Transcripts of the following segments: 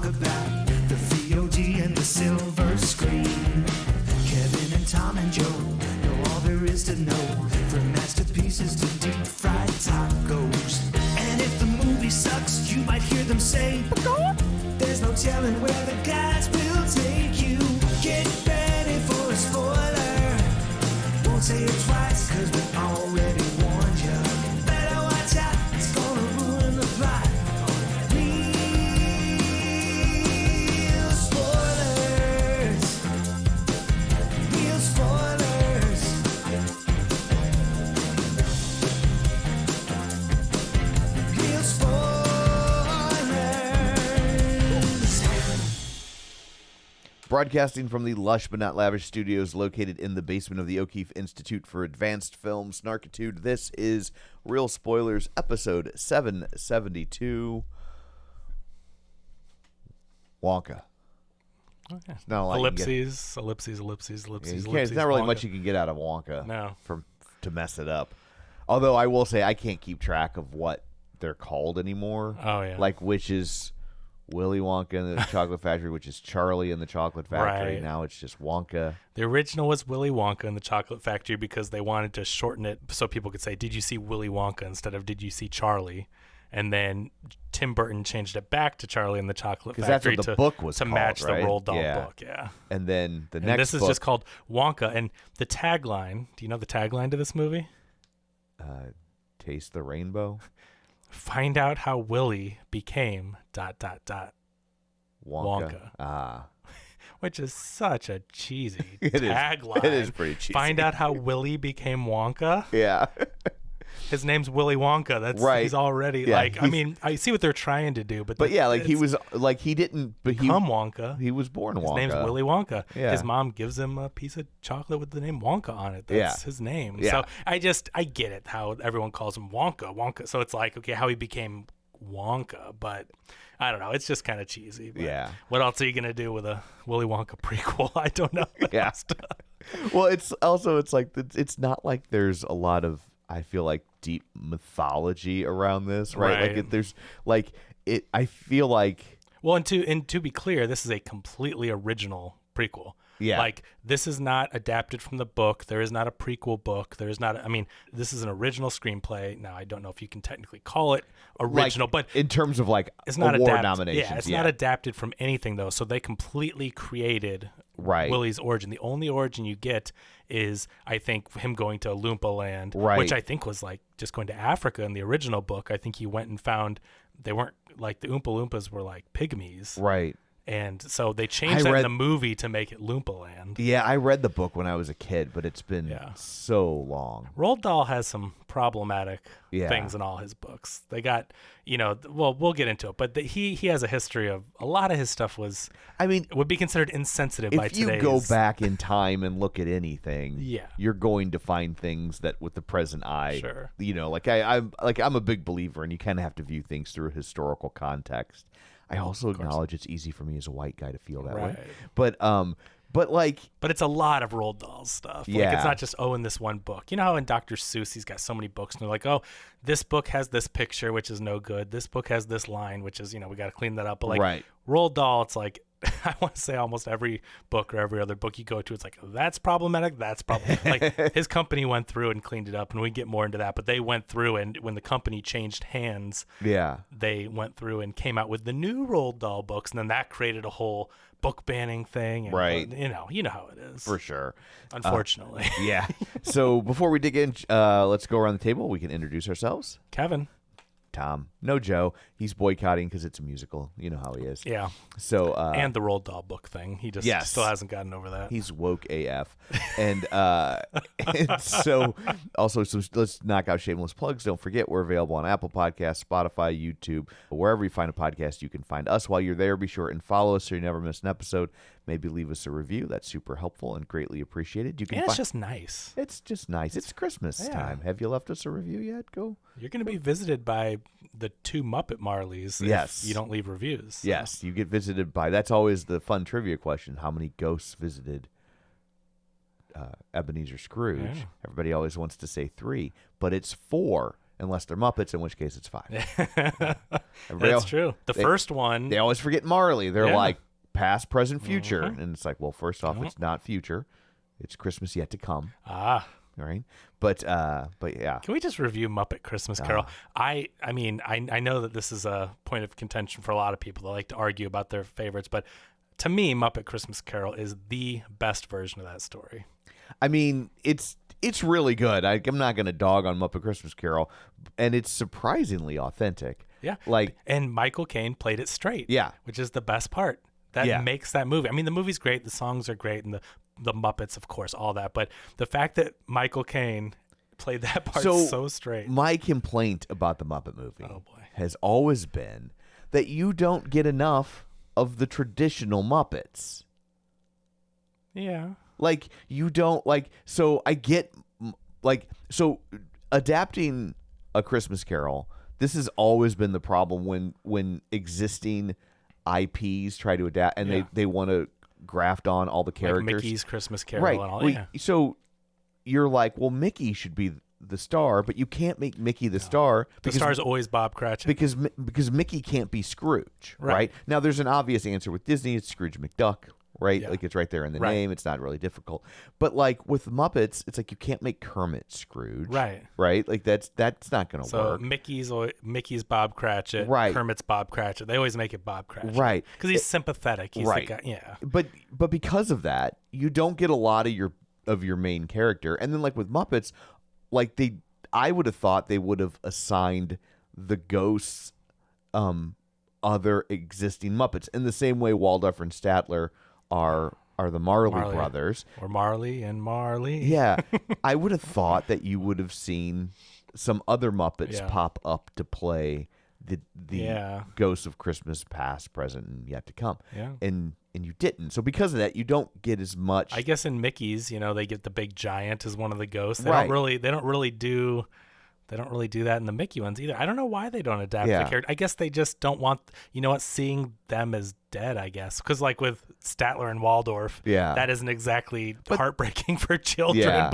talk about the VOD and the silver screen. Kevin and Tom and Joe know all there is to know, from masterpieces to deep fried tacos. And if the movie sucks, you might hear them say, there's no telling where the guys will take you. Get ready for a spoiler. Won't say it twice, cause we already warned you. Better watch out, it's gonna ruin the plot. Real spoilers. Real spoilers. Real spoilers. Broadcasting from the lush but not lavish studios located in the basement of the O'Keefe Institute for Advanced Film Snarkitude, this is Real Spoilers, episode 772. Wonka. Okay. It's not a lot Ellipses. There's not really Wonka. much you can get out of Wonka. No. To mess it up. Although I will say I can't keep track of what they're called anymore. Oh, yeah. Like which is Willy Wonka and the Chocolate Factory, which is Charlie and the Chocolate Factory. Right. Now it's just Wonka. The original was Willy Wonka and the Chocolate Factory because they wanted to shorten it so people could say, did you see Willy Wonka instead of did you see Charlie? And then Tim Burton changed it back to Charlie and the Chocolate Because that's Factory what the book was to called, match right? the Roald Dahl Yeah. book. Yeah. And then the And next this is book, just called Wonka. And the tagline, do you know the tagline to this movie? Taste the Rainbow. Find out how Willy became ... Wonka. Ah. Which is such a cheesy It is. tagline. It is pretty cheesy. Find out how Willy became Wonka. Yeah. His name's Willy Wonka. That's Right. He's already Yeah, like. I mean, I see what they're trying to do, but Yeah, like he was like he didn't but he become Wonka. he was born His Wonka. name's Willy Wonka. Yeah. His mom gives him a piece of chocolate with the name Wonka on it. That's Yeah. his name. Yeah. So I get it how everyone calls him Wonka. So it's like, okay, how he became Wonka, but I don't know. It's just kind of cheesy. But Yeah. What else are you gonna do with a Willy Wonka prequel? I don't know. Yeah. Well, it's like it's not like there's a lot of, I feel like, deep mythology around this, right? Right. Like there's like it. I feel like Well, and to be clear, this is a completely original prequel. Yeah. Like, this is not adapted from the book. There is not a prequel book. There is not, I mean, this is an original screenplay. Now, I don't know if you can technically call it original, but in terms of like it's not award adapted. nominations. Yeah, it's not adapted from anything, though. So they completely created Right. Willy's origin. The only origin you get is, I think, him going to Oompa Land, Right. which I think was like just going to Africa in the original book. I think he went and found they weren't like the Oompa Loompas were like pygmies. Right. And so they changed that in the movie to make it Loompa Land. Yeah, I read the book when I was a kid, but it's been so long. Roald Dahl has some problematic things in all his books. They got, well, we'll get into it, but he has a history of a lot of his stuff would be considered insensitive by today's. If you go back in time and look at anything, Yeah. you're going to find things that with the present eye, Sure. I'm a big believer, and you kind of have to view things through historical context. I also acknowledge it's easy for me as a white guy to feel that way. But it's a lot of Roald Dahl stuff. Like, Yeah. it's not just, in this one book. You know how in Dr. Seuss, he's got so many books, and they're like, this book has this picture, which is no good. This book has this line, which is, we got to clean that up. But, like, Right. Roald Dahl, it's like, I want to say almost every book or every other book you go to, it's like, that's problematic, that's problematic. Like, his company went through and cleaned it up, and we get more into that. But they went through, and when the company changed hands, they went through and came out with the new Roald Dahl books, and then that created a whole book banning thing. And, Right. You know how it is. for sure. Unfortunately. Yeah. So before we dig in, let's go around the table. We can introduce ourselves. Kevin. Tom. No Joe. He's boycotting because it's a musical. You know how he is. Yeah. So and the Roald Dahl book thing. He just still hasn't gotten over that. He's woke AF. And so also, let's knock out shameless plugs. Don't forget, we're available on Apple Podcasts, Spotify, YouTube, wherever you find a podcast, you can find us. While you're there, be sure and follow us so you never miss an episode. Maybe leave us a review. That's super helpful and greatly appreciated. You can. It's just nice. It's just nice. It's Christmas time. Have you left us a review yet? Go. You're going to be visited by the two Muppet Marleys if you don't leave reviews. So. Yes, you get visited by. That's always the fun trivia question. How many ghosts visited Ebenezer Scrooge? Yeah. Everybody always wants to say 3, but it's 4. unless they're Muppets, in which case it's 5. That's true. The first one, They always forget Marley. They're Yeah. like past, present, future. Mhm. And it's like, well, first off, it's not future. It's Christmas yet to come. ah. All right. But yeah. Can we just review Muppet Christmas Carol? I mean, I know that this is a point of contention for a lot of people that like to argue about their favorites, but to me, Muppet Christmas Carol is the best version of that story. I mean, it's really good. I'm not going to dog on Muppet Christmas Carol, and it's surprisingly authentic. Yeah. Like, And Michael Caine played it straight. Yeah. Which is the best part. That Yeah. makes that movie. I mean, the movie's great. The songs are great. And the Muppets, of course, all that. But the fact that Michael Caine played that part so straight. my complaint about the Muppet movie Oh, boy. has always been that you don't get enough of the traditional Muppets. Yeah. Like, you don't, like, so I get, like, so adapting A Christmas Carol, this has always been the problem when existing IPs try to adapt, and Yeah. they want to graft on all the characters. Like Mickey's Christmas Carol Right. and all Well, yeah. So you're like, well, Mickey should be the star, but you can't make Mickey the star The star's always Bob Cratchit. because Mickey can't be Scrooge, right? Right. Now, there's an obvious answer with Disney. It's Scrooge McDuck, right? Yeah. Like, it's right there in the Right. name. It's not really difficult. But, like, with Muppets, it's like you can't make Kermit Scrooge. Right. Right? Like, that's not going to So work. Mickey's Bob Cratchit. Right. Kermit's Bob Cratchit. They always make it Bob Cratchit. Right. Because he's sympathetic. He's right. the guy. Yeah. But because of that, you don't get a lot of your main character. And then, like, with Muppets, like, I would have thought they would have assigned the ghosts other existing Muppets in the same way Waldorf and Statler are the Marley brothers. Or Marley and Marley. Yeah. I would have thought that you would have seen some other Muppets Yeah. pop up to play the Yeah. ghosts of Christmas past, present, and yet to come. Yeah. And you didn't. So because of that, you don't get as much. I guess in Mickey's, they get the big giant as one of the ghosts. They Right. don't really do that in the Mickey ones either. I don't know why they don't adapt Yeah. the character. I guess they just don't want, seeing them as dead, I guess. Because like with Statler and Waldorf, Yeah. that isn't exactly heartbreaking for children. Yeah.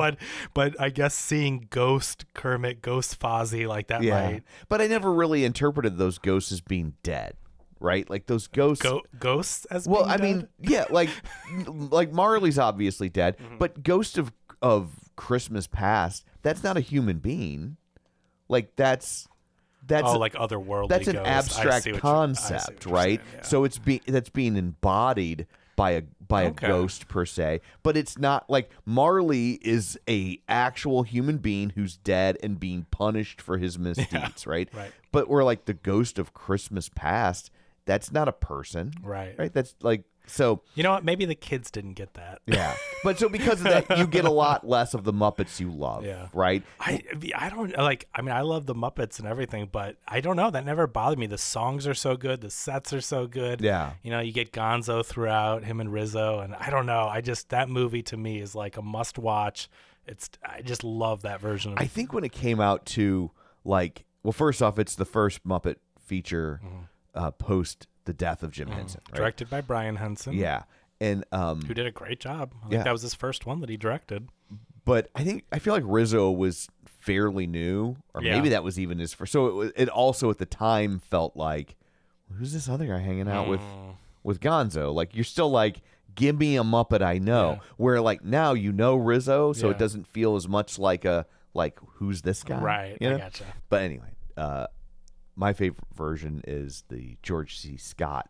But I guess seeing Ghost Kermit, Ghost Fozzie, like that might. But I never really interpreted those ghosts as being dead, right? Like those ghosts. Ghosts as Well, being I dead? mean, yeah, like Marley's obviously dead, Mm-hmm. but Ghost of Christmas Past, that's not a human being. Like that's like otherworldly that's an ghosts. I see abstract what I see concept, what you're right? saying, yeah. So that's being embodied by a Okay. ghost per se, but it's not like Marley is a actual human being who's dead and being punished for his misdeeds, right? Right. But we're like the Ghost of Christmas Past. That's not a person, Right. Right? That's like so. You know what? Maybe the kids didn't get that. Yeah, but so because of that, you get a lot less of the Muppets you love, Yeah. right? I don't like. I mean, I love the Muppets and everything, but I don't know. That never bothered me. The songs are so good. The sets are so good. Yeah. You get Gonzo throughout, him and Rizzo, and I don't know. That movie to me is like a must watch. I just love that version of I think when it came out to like, well, first off, it's the first Muppet feature post the death of Jim Henson, right? Directed by Brian Henson. Yeah, and Who did a great job. I Yeah. think that was his first one that he directed. but I feel like Rizzo was fairly new, or Yeah. maybe that was even his first. So it also at the time felt like, who's this other guy hanging out with Gonzo? Like you're still like, give me a Muppet I know. Yeah. Where like now Rizzo, so Yeah. it doesn't feel as much like who's this guy? Right. You know? I gotcha. But anyway, my favorite version is the George C. Scott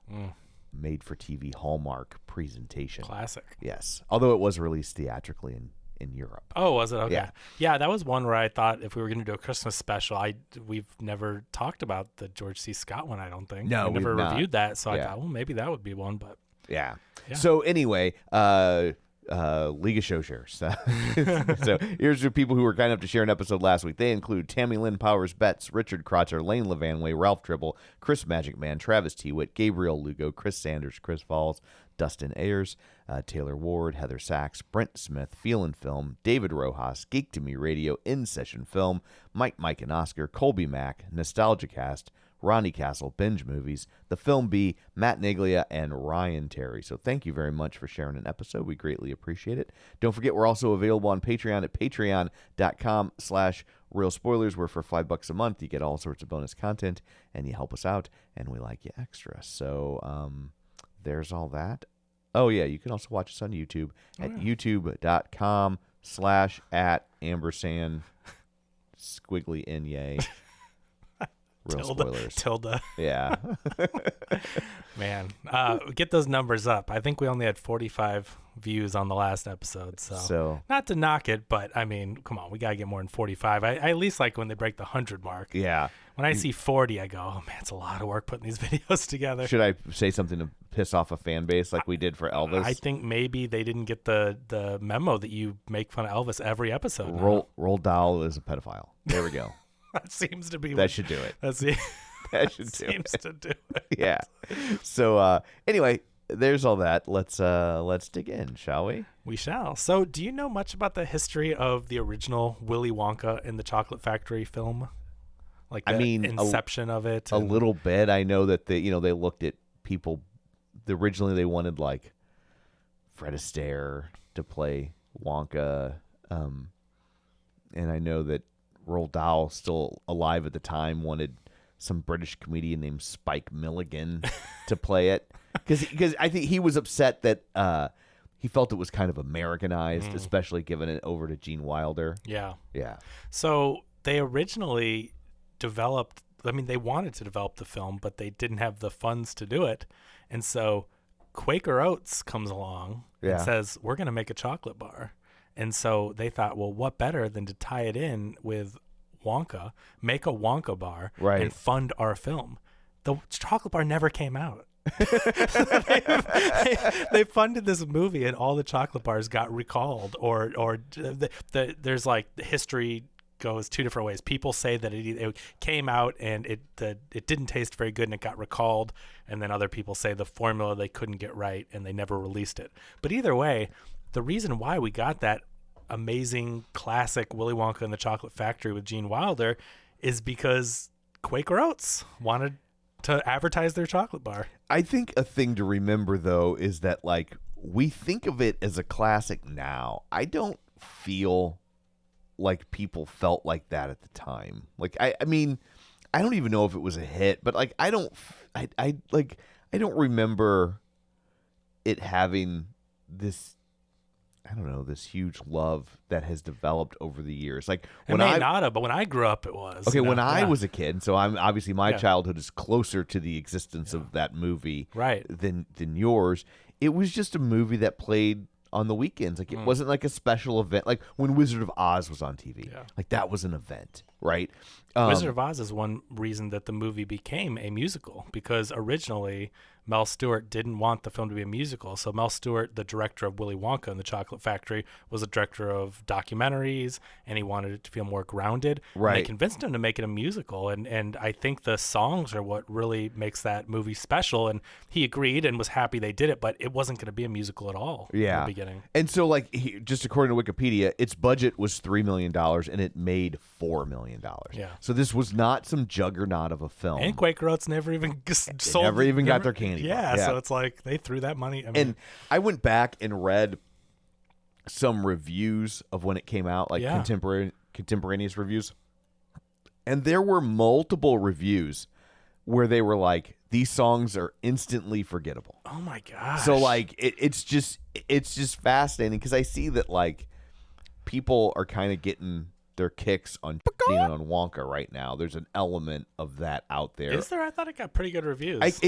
made-for-TV Hallmark presentation. Classic. Yes, although it was released theatrically in Europe. Oh, was it? Okay. Yeah. Yeah, that was one where I thought if we were going to do a Christmas special, we've never talked about the George C. Scott one, I don't think. No, we never we've not. reviewed that, so I Yeah. thought, well, maybe that would be one, but Yeah. Yeah. So anyway, League of Show Shares. So here's the people who were kind enough to share an episode last week. They include Tammy Lynn Powers Betts, Richard Crotcher, Lane Levanway, Ralph Tribble, Chris Magic Man, Travis Tewitt, Gabriel Lugo, Chris Sanders, Chris Falls, Dustin Ayers, Taylor Ward, Heather Sachs, Brent Smith, Feel and Film, David Rojas, Geek to Me Radio, In Session Film, Mike and Oscar, Colby Mack, Nostalgia Cast, Ronnie Castle, Binge Movies, The Film Bee, Matt Niglia, and Ryan Terry. So thank you very much for sharing an episode. We greatly appreciate it. Don't forget, we're also available on Patreon at patreon.com/Real Spoilers, where for $5 a month, you get all sorts of bonus content, and you help us out, and we like you extra. So there's all that. Oh, yeah, you can also watch us on YouTube at youtube.com/@ampersand squiggly in yay. Real spoilers. Tilde. Yeah. Man, get those numbers up. I think we only had 45 views on the last episode. So not to knock it, but I mean, come on, we got to get more than 45. I at least like when they break the 100 mark. Yeah. When I see 40, I go, oh, man, it's a lot of work putting these videos together. Should I say something to piss off a fan base like we did for Elvis? I think maybe they didn't get the memo that you make fun of Elvis every episode. Roald Dahl is a pedophile. There we go. That seems to be that should do it. That's the that should do seems it. to do it. Yeah. So anyway, there's all that. Let's dig in, shall we? We shall. So, do you know much about the history of the original Willy Wonka and the Chocolate Factory film? Like the inception of it? A little bit. I know that they looked at people. Originally, they wanted like Fred Astaire to play Wonka, and I know that Roald Dahl, still alive at the time, wanted some British comedian named Spike Milligan to play it, because I think he was upset that he felt it was kind of Americanized, especially giving it over to Gene Wilder. Yeah. So they originally developed. I mean, they wanted to develop the film, but they didn't have the funds to do it, and so Quaker Oats comes along and says, "We're going to make a chocolate bar." And so they thought, well, what better than to tie it in with Wonka, make a Wonka bar, and fund our film. The chocolate bar never came out. they funded this movie, and all the chocolate bars got recalled, or there's like the history goes two different ways. People say that it came out and it didn't taste very good and it got recalled, and then other people say the formula they couldn't get right and they never released it. But either way, the reason why we got that amazing classic Willy Wonka and the Chocolate Factory with Gene Wilder is because Quaker Oats wanted to advertise their chocolate bar. I think a thing to remember, though, is that like we think of it as a classic now. I don't feel like people felt like that at the time. Like I mean, I don't even know if it was a hit, but like I don't remember it having this, I don't know, this huge love that has developed over the years. Like but when I grew up, it was. Okay, when I was a kid, so I'm obviously my childhood is closer to the existence of that movie than yours. It was just a movie that played on the weekends. Like it wasn't like a special event. Like when Wizard of Oz was on TV, like that was an event, right? Wizard of Oz is one reason that the movie became a musical, because originally Mel Stewart didn't want the film to be a musical. So Mel Stewart, the director of Willy Wonka and the Chocolate Factory, was a director of documentaries, and he wanted it to feel more grounded. Right. And they convinced him to make it a musical, and I think the songs are what really makes that movie special. And he agreed and was happy they did it, but it wasn't going to be a musical at all in the beginning. And so, like, just according to Wikipedia, its budget was $3 million, and it made $4 million. Yeah. So this was not some juggernaut of a film. And Quaker Oats never even sold. Never even got their candy. Yeah, so it's like they threw that money. I mean, and I went back and read some reviews of when it came out, like contemporaneous reviews. And there were multiple reviews where they were like, these songs are instantly forgettable. Oh my gosh. So like it's just fascinating, because I see that like people are kind of getting their kicks on Wonka right now. There's an element of that out there. Is there? I thought it got pretty good reviews.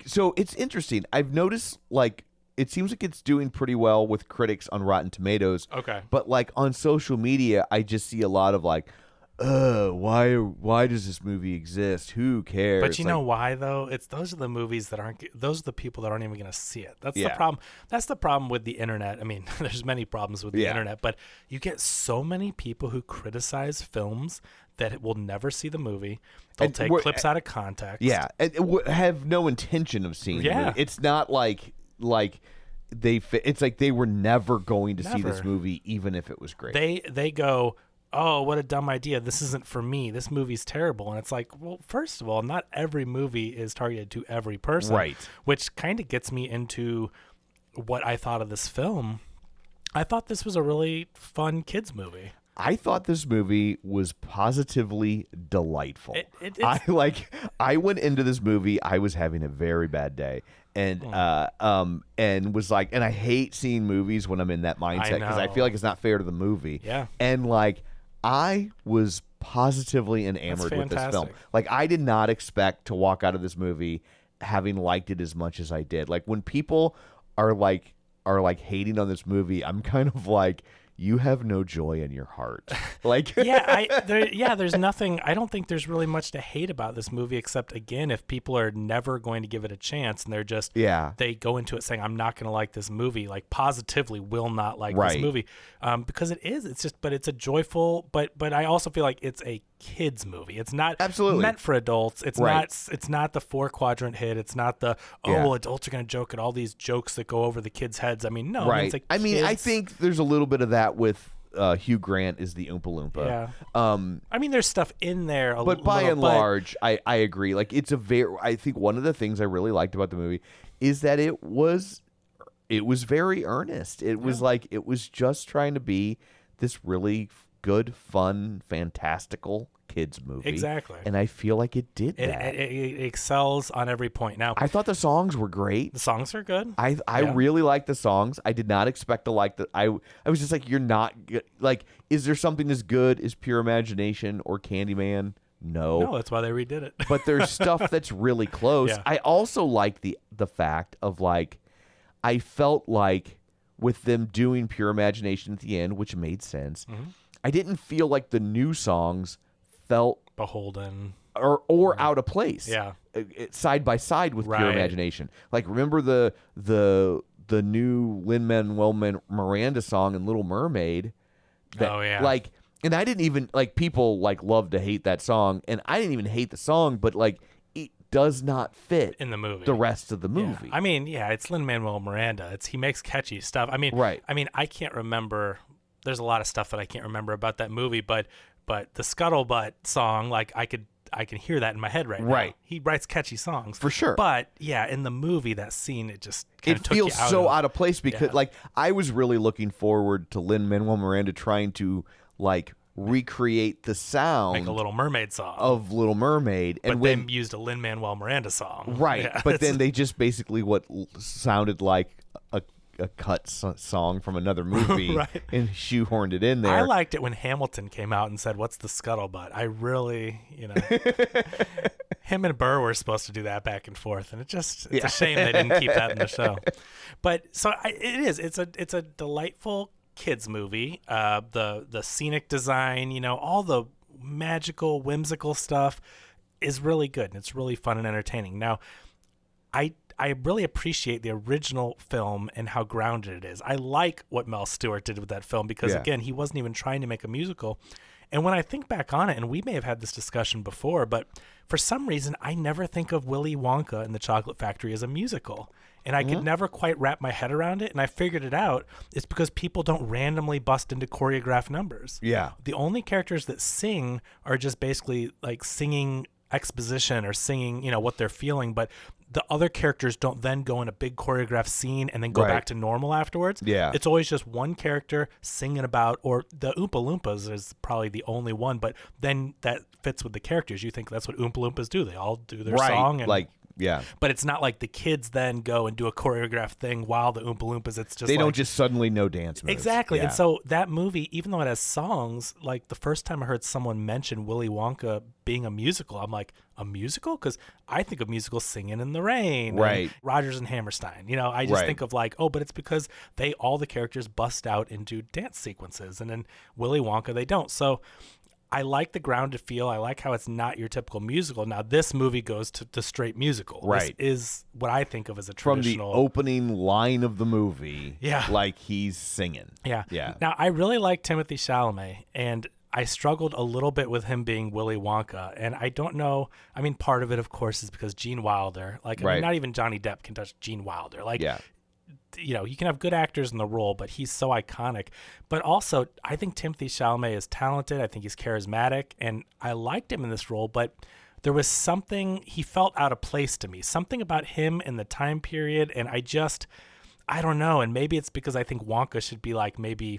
So it's interesting. I've noticed like it seems like it's doing pretty well with critics on Rotten Tomatoes. Okay. But like on social media, I just see a lot of like, why does this movie exist? Who cares? But you know why though? Those are the movies that those are the people that aren't even going to see it. That's the problem. That's the problem with the internet. I mean, there's many problems with the internet, but you get so many people who criticize films that will never see the movie. They'll take clips out of context. Yeah, and have no intention of seeing the movie. It's not like it's like they were never going to see this movie, even if it was great. They go, oh, what a dumb idea. This isn't for me. This movie's terrible. And it's like, well, first of all, not every movie is targeted to every person. Right. Which kind of gets me into what I thought of this film. I thought this was a really fun kids movie. I thought this movie was positively delightful. I went into this movie, I was having a very bad day. And was like, and I hate seeing movies when I'm in that mindset because I feel like it's not fair to the movie. Yeah. And like I was positively enamored with this film. Like I did not expect to walk out of this movie having liked it as much as I did. Like when people are like hating on this movie, I'm kind of like, you have no joy in your heart. Like there's nothing. I don't think there's really much to hate about this movie, except again, if people are never going to give it a chance and they're just they go into it saying, I'm not going to like this movie, like positively will not like this movie, because it's a joyful, but I also feel like it's a kids movie. It's not meant for adults. It's not the 4-quadrant hit. It's not the adults are going to joke at all these jokes that go over the kids' heads. I mean, no. Right. I mean, I think there's a little bit of that with Hugh Grant is the Oompa Loompa. Yeah. I mean, there's stuff in there, but by and large, I agree. Like it's I think one of the things I really liked about the movie is that it was very earnest. It was like it was just trying to be this really good, fun, fantastical kids movie. Exactly. And I feel like it did that. It excels on every point. Now, I thought the songs were great. The songs are good. I really like the songs. I did not expect to like the. I was just like, you're not like. Is there something as good as Pure Imagination or Candyman? No, that's why they redid it. But there's stuff that's really close. Yeah. I also like the fact of like, I felt like with them doing Pure Imagination at the end, which made sense. Mm-hmm. I didn't feel like the new songs felt beholden or out of place. Yeah, side by side with Pure Imagination. Like remember the new Lin-Manuel Miranda song in Little Mermaid. Like, and I didn't even like people like love to hate that song, and I didn't even hate the song, but like it does not fit in the movie. The rest of the movie. Yeah. I mean, it's Lin-Manuel Miranda. He makes catchy stuff. I mean, I can't remember. There's a lot of stuff that I can't remember about that movie, but the Scuttlebutt song, like I can hear that in my head right now. Right. He writes catchy songs. For sure. But yeah, in the movie, that scene, it just kind of took feels you out so out of place because like I was really looking forward to Lin-Manuel Miranda trying to like recreate the sound, make a Little Mermaid song of Little Mermaid, and then used a Lin-Manuel Miranda song. Right. Yeah, but then they just basically what sounded like a cut song from another movie and shoehorned it in there. I liked it when Hamilton came out and said, "What's the scuttlebutt?" I really, him and Burr were supposed to do that back and forth, and it's a shame they didn't keep that in the show. But so it's a delightful kids movie. The scenic design, all the magical, whimsical stuff is really good, and it's really fun and entertaining. Now, I really appreciate the original film and how grounded it is. I like what Mel Stewart did with that film because, again, he wasn't even trying to make a musical. And when I think back on it, and we may have had this discussion before, but for some reason, I never think of Willy Wonka and the Chocolate Factory as a musical. And I could never quite wrap my head around it. And I figured it out. It's because people don't randomly bust into choreographed numbers. Yeah. The only characters that sing are just basically like singing exposition or singing, what they're feeling. But the other characters don't then go in a big choreographed scene and then go back to normal afterwards. Yeah. It's always just one character singing about, or the Oompa Loompas is probably the only one, but then that fits with the characters. You think that's what Oompa Loompas do. They all do their song. And, yeah. But it's not like the kids then go and do a choreographed thing while the Oompa Loompas. It's just they don't just suddenly know dance moves. Exactly. Yeah. And so that movie, even though it has songs, like the first time I heard someone mention Willy Wonka being a musical, I'm like, a musical? Because I think of musicals Singing in the Rain, right? Rodgers and Hammerstein. I just think of like, but it's because all the characters bust out into dance sequences, and in Willy Wonka they don't. So I like the grounded feel. I like how it's not your typical musical. Now, this movie goes to the straight musical. Right. This is what I think of as a traditional... From the opening line of the movie, like he's singing. Yeah. Yeah. Now, I really like Timothée Chalamet, and I struggled a little bit with him being Willy Wonka, and I don't know... I mean, part of it, of course, is because Gene Wilder... Like, I mean, not even Johnny Depp can touch Gene Wilder. Like, you can have good actors in the role, but he's so iconic. But also, I think Timothée Chalamet is talented. I think he's charismatic, and I liked him in this role, but there was something, he felt out of place to me, something about him in the time period, and I don't know, and maybe it's because I think Wonka should be like maybe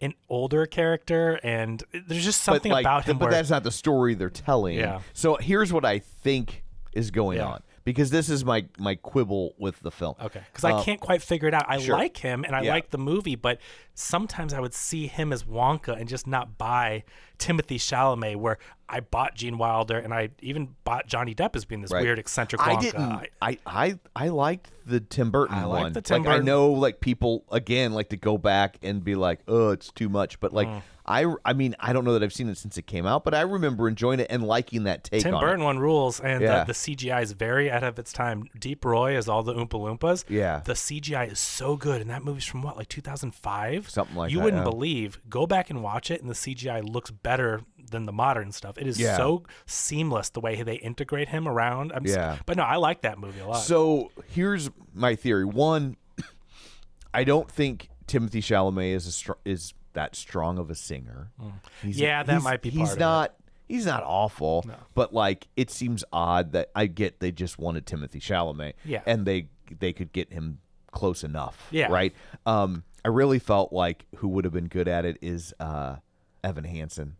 an older character, and there's just something about him. But that's not the story they're telling. Yeah. So here's what I think is going Yeah. on, because this is my quibble with the film. Okay, because I can't quite figure it out. I Sure. like him, and I Yeah. like the movie, but sometimes I would see him as Wonka and just not buy Timothée Chalamet, where I bought Gene Wilder, and I even bought Johnny Depp as being this Right. weird, eccentric Wonka. I liked the Tim Burton I liked one. the Tim I Burton. know people again like to go back and be like, oh, it's too much, but I mean, I don't know that I've seen it since it came out, but I remember enjoying it and liking that take Tim on Burton it. one rules, and Yeah. the CGI is very ahead of its time. Deep Roy is all the Oompa Loompas. Yeah. The CGI is so good, and that movie's from what, like 2005? Something like you that, wouldn't yeah. believe. Go back and watch it, and the CGI looks better than the modern stuff. It is Yeah. so seamless the way they integrate him around. Yeah. But no, I like that movie a lot. So here's my theory. One, I don't think Timothée Chalamet is that strong of a singer. Yeah, that might be part he's of not. He's not awful, No. but like it seems odd that I get they just wanted Timothée Chalamet, Yeah. and they could get him close enough, Yeah. right? I really felt like who would have been good at it is Evan Hansen.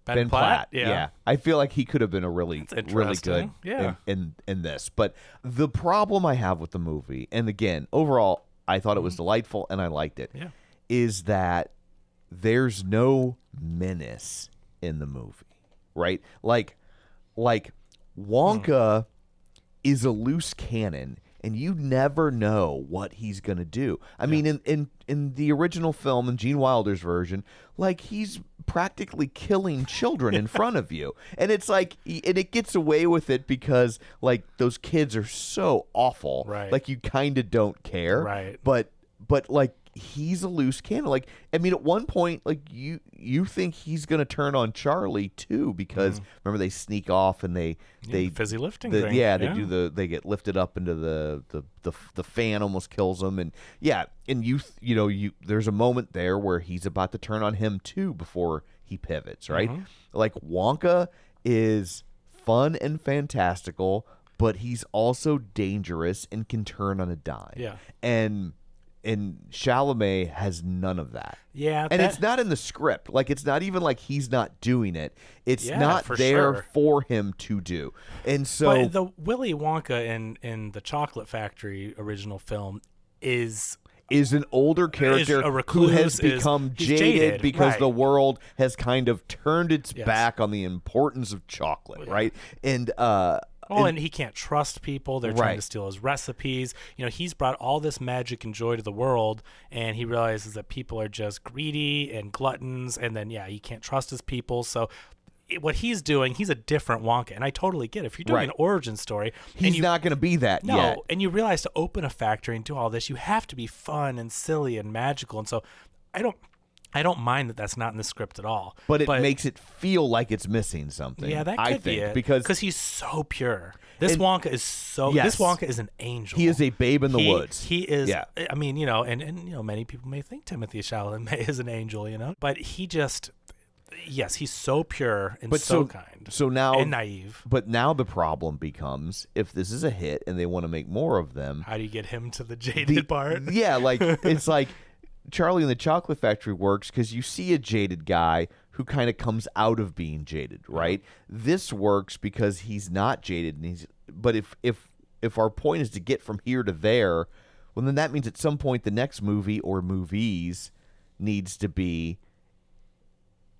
Ben Platt? Yeah. I feel like he could have been a really good interesting. Yeah. in this. But the problem I have with the movie, and again, overall, I thought it was delightful and I liked it, Yeah. is that there's no menace in the movie, right? Like Wonka is a loose cannon, and you never know what he's going to do. I mean, in the original film, in Gene Wilder's version, like he's practically killing children in front of you. And it's like, and it gets away with it because like those kids are so awful. Right. Like you kind of don't care. Right. But like he's a loose cannon. Like, I mean, at one point, like you think he's going to turn on Charlie too, because remember they sneak off and they fizzy lifting thing. they get lifted up into the fan almost kills them, and and there's a moment there where he's about to turn on him too before he pivots, right? Like Wonka is fun and fantastical, but he's also dangerous and can turn on a dime. Yeah. And Chalamet has none of that. Yeah, and it's not in the script. Like it's not even like he's not doing it. It's not for there sure. for him to do. And so But the Willy Wonka in the Chocolate Factory original film is an older character a who has recluse, become he's jaded because right. the world has kind of turned its Yes. back on the importance of chocolate, right? And and he can't trust people. They're trying Right. to steal his recipes. He's brought all this magic and joy to the world, and he realizes that people are just greedy and gluttons, and then, he can't trust his people. So what he's doing, he's a different Wonka, and I totally get it. If you're doing Right. an origin story, he's not going to be that no, yet. and you realize to open a factory and do all this, you have to be fun and silly and magical. And so I don't mind that that's not in the script at all. But it makes it feel like it's missing something. Yeah, that could I be think, it. because he's so pure. This And- Wonka is so. Yes. This Wonka is an angel. he is a babe in the woods. He is. Yeah. I mean, and many people may think Timothée Chalamet is an angel, but he just. Yes, he's so pure and so kind. So now and naive. But now the problem becomes, if this is a hit and they want to make more of them, How do you get him to the jaded part? Yeah, like it's like Charlie and the Chocolate Factory works because you see a jaded guy who kind of comes out of being jaded, right? This works because he's not jaded, and but if our point is to get from here to there, well, then that means at some point the next movie or movies needs to be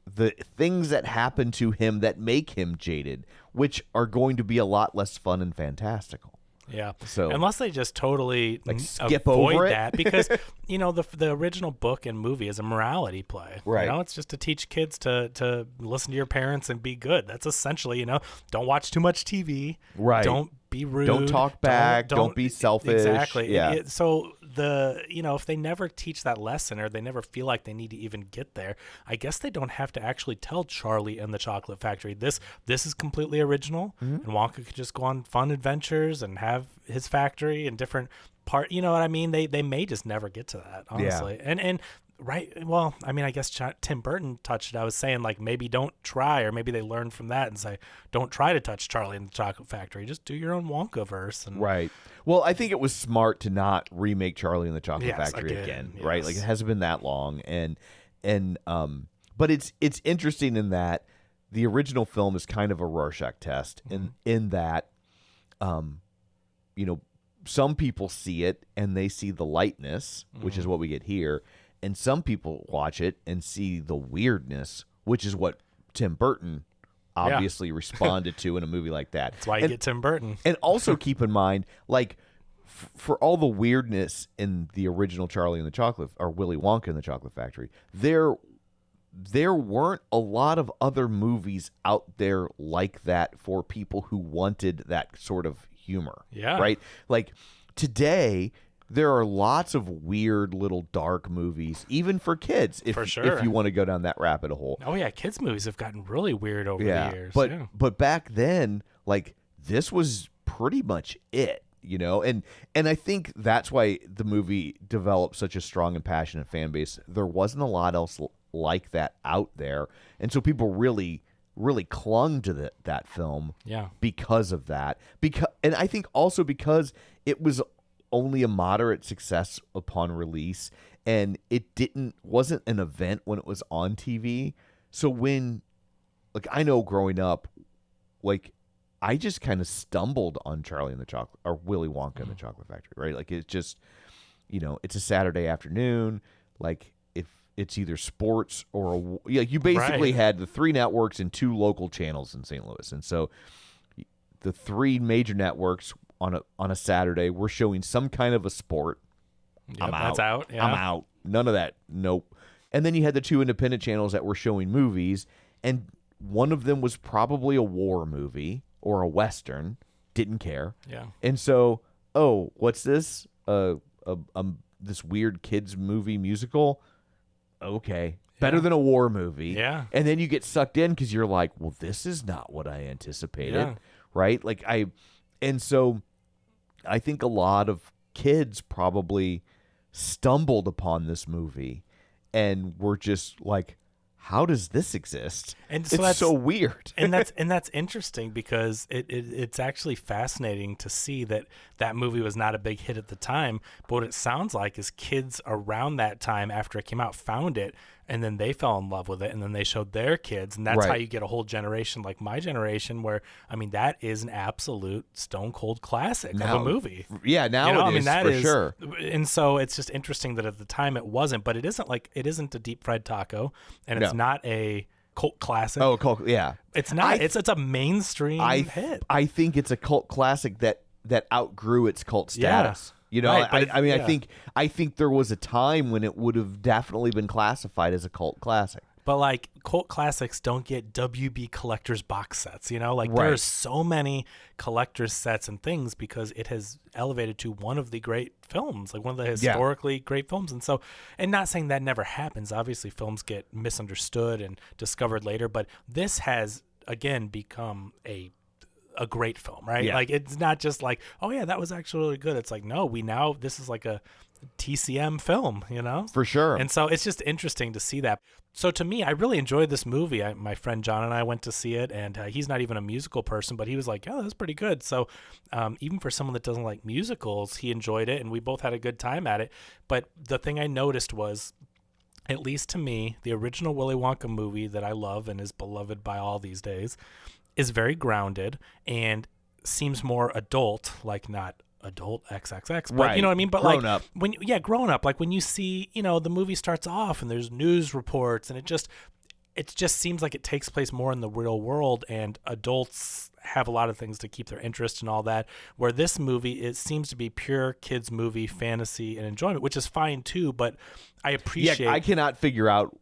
the things that happen to him that make him jaded, which are going to be a lot less fun and fantastical. Yeah. So- unless they just totally skip avoid over it? that, because the original book and movie is a morality play. Right. It's just to teach kids to listen to your parents and be good. That's essentially, don't watch too much TV. Right. Don't be rude. Don't talk back. Don't be selfish. Exactly. Yeah. So if they never teach that lesson or they never feel like they need to even get there, I guess they don't have to actually tell Charlie and the Chocolate Factory. This is completely original, and Wonka could just go on fun adventures and have his factory and different part. You know what I mean? They may just never get to that, honestly. And right. Well, I mean, I guess Tim Burton touched it. I was saying, like, maybe don't try, or maybe they learn from that and say, don't try to touch Charlie and the Chocolate Factory. Just do your own Wonka verse. And right. Well, I think it was smart to not remake Charlie and the Chocolate Factory again. Yes. Right. Like, it hasn't been that long. But it's interesting in that the original film is kind of a Rorschach test in that, some people see it and they see the lightness, which is what we get here. And some people watch it and see the weirdness, which is what Tim Burton obviously responded to in a movie like that. That's why you get Tim Burton. And also keep in mind, like, for all the weirdness in the original Charlie and the Chocolate, or Willy Wonka and the Chocolate Factory, there weren't a lot of other movies out there like that for people who wanted that sort of humor. Yeah. Right? Like, today, there are lots of weird little dark movies, even for kids, if you want to go down that rabbit hole. Oh, yeah. Kids' movies have gotten really weird over the years. But back then, like, this was pretty much it, And I think that's why the movie developed such a strong and passionate fan base. There wasn't a lot else like that out there. And so people really clung to that film because of that. And I think also because it was only a moderate success upon release, and it wasn't an event when it was on TV. So when, like, I know growing up, like, I just kind of stumbled on Charlie and the Chocolate, or Willy Wonka and the Chocolate Factory, right? Like, it's just, it's a Saturday afternoon. Like, if it's either sports or you basically had the 3 networks and 2 local channels in St. Louis, and so the 3 major networks on a Saturday were showing some kind of a sport. Yep, I'm out. None of that. Nope. And then you had the 2 independent channels that were showing movies, and one of them was probably a war movie or a Western. Didn't care. Yeah. And so, what's this? This weird kids movie musical? Okay. Better than a war movie. Yeah. And then you get sucked in because you're like, well, this is not what I anticipated. Yeah. Right? And so I think a lot of kids probably stumbled upon this movie and were just like, how does this exist? And so it's so weird. and that's interesting because it's actually fascinating to see that movie was not a big hit at the time, but what it sounds like is kids around that time after it came out found it, and then they fell in love with it, and then they showed their kids, and that's how you get a whole generation like my generation where, I mean, that is an absolute stone cold classic of a movie. Yeah, now it is, for sure. And so it's just interesting that at the time it wasn't, but it isn't a deep fried taco, and it's not a cult classic. Oh, cult, yeah. It's not. It's a mainstream hit. I think it's a cult classic that outgrew its cult status. Right, I think there was a time when it would have definitely been classified as a cult classic. But like cult classics don't get WB collector's box sets, there's so many collector's sets and things because it has elevated to one of the great films, like one of the historically great films. And so, and not saying that never happens. Obviously films get misunderstood and discovered later, but this has again become a great film, right? Like it's not just like, oh yeah, that was actually really good. It's like, no, this is like a TCM film, For sure. And so it's just interesting to see that. So to me, I really enjoyed this movie. My friend John and I went to see it, and he's not even a musical person, but he was like, yeah, that's pretty good. So even for someone that doesn't like musicals, he enjoyed it, and we both had a good time at it. But the thing I noticed was, at least to me, the original Willy Wonka movie that I love and is beloved by all these days is very grounded and seems more adult, like not adult XXX, but you know what I mean? But grown up. Grown up. Like when you see, the movie starts off and there's news reports and it just seems like it takes place more in the real world, and adults have a lot of things to keep their interest and all that, where this movie, it seems to be pure kids movie, fantasy and enjoyment, which is fine too, but I appreciate... Yeah, I cannot figure out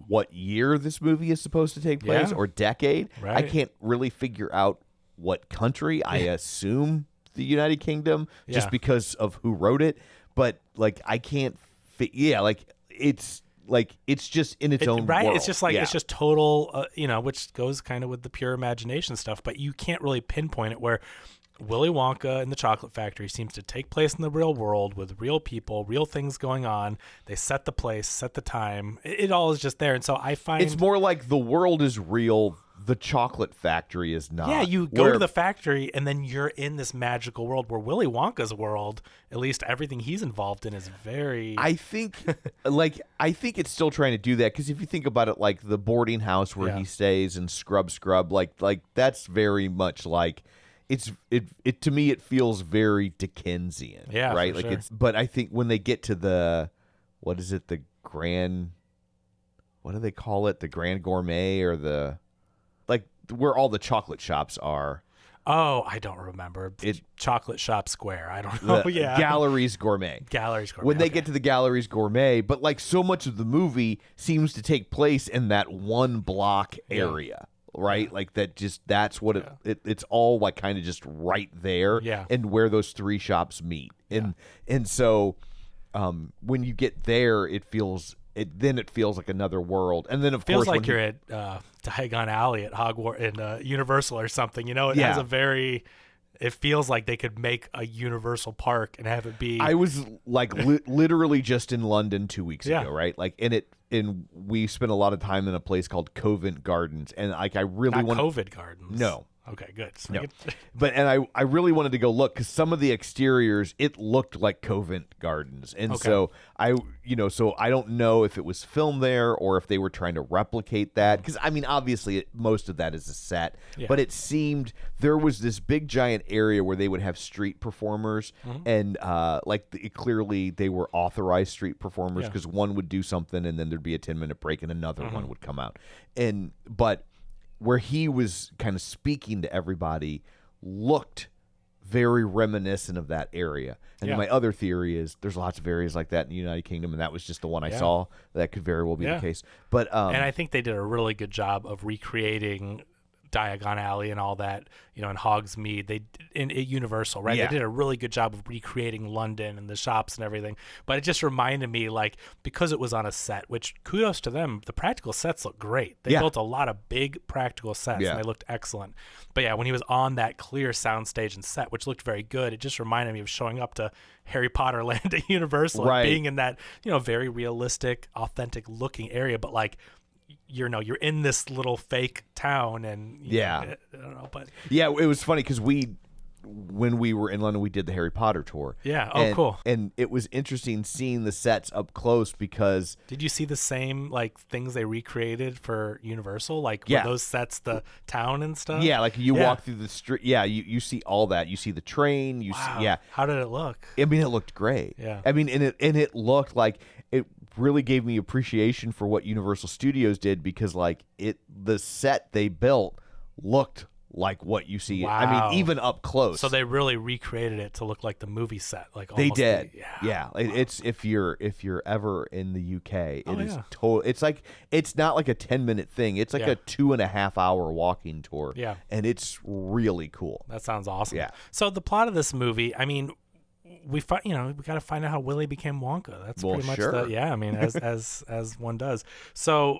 what year this movie is supposed to take place or decade. Right. I can't really figure out what country. I assume the United Kingdom just because of who wrote it. But like I can't like it's just in its own right. world. It's just like it's just total, which goes kind of with the pure imagination stuff. But you can't really pinpoint it. Where Willy Wonka and the Chocolate Factory seems to take place in the real world with real people, real things going on. They set the place, set the time. It all is just there. And so I find it's more like the world is real. The Chocolate Factory is not. Yeah, you go to the factory and then you're in this magical world where Willy Wonka's world, at least everything he's involved in, is very. I think it's still trying to do that because if you think about it, like the boarding house where he stays and Scrub, like that's very much like. It to me it feels very Dickensian, right? For like sure. but I think when they get to the what do they call it? The Grand Gourmet or the like where all the chocolate shops are. Oh, I don't remember. Chocolate Shop Square. I don't know. Galleries Gourmet. Galleries Gourmet. When they get to the Galleries Gourmet, but like so much of the movie seems to take place in that one block area. Right, like that's what it's all like kind of just right there, and where those three shops meet, and so when you get there, it feels like another world, and then of feels course like you're at Diagon Alley at Hogwarts in Universal or something. It has a very. It feels like they could make a Universal Park and have it be. I was like literally just in London 2 weeks ago, right? Like, and we spent a lot of time in a place called Covent Gardens, and like I really want Covent Gardens. No. Okay, good. No. I really wanted to go look because some of the exteriors it looked like Covent Gardens, and so I don't know if it was filmed there or if they were trying to replicate that because I mean obviously most of that is a set, but it seemed there was this big giant area where they would have street performers, and clearly they were authorized street performers because one would do something and then there'd be a 10-minute break and another one would come out, but where he was kind of speaking to everybody looked very reminiscent of that area. And my other theory is there's lots of areas like that in the United Kingdom, and that was just the one I saw. That could very well be the case. But and I think they did a really good job of recreating Diagon Alley and all that, in Hogsmeade, at Universal, right? They did a really good job of recreating London and the shops and everything. But it just reminded me, like, because it was on a set, which kudos to them, the practical sets look great. They built a lot of big practical sets and they looked excellent. But when he was on that clear soundstage and set, which looked very good, it just reminded me of showing up to Harry Potter Land at Universal and being in that, very realistic, authentic looking area, but like, you're in this little fake town and I don't know, but it was funny because when we were in London we did the Harry Potter tour. Cool. And it was interesting seeing the sets up close because did you see the same like things they recreated for Universal, like were those sets the town and stuff? Like you walk through the street, you see all that, you see the train, see how did it look? I mean it looked great. I mean and it looked like it really gave me appreciation for what Universal Studios did because like the set they built looked like what you see. I mean, even up close. So they really recreated it to look like the movie set. Like they did. It's if you're ever in the UK, it is total. It's like it's not like a 10-minute thing. It's like a 2.5 hour walking tour. And it's really cool. That sounds awesome. Yeah. So the plot of this movie, I mean, we got to find out how Willy became Wonka. That's pretty much as one does. So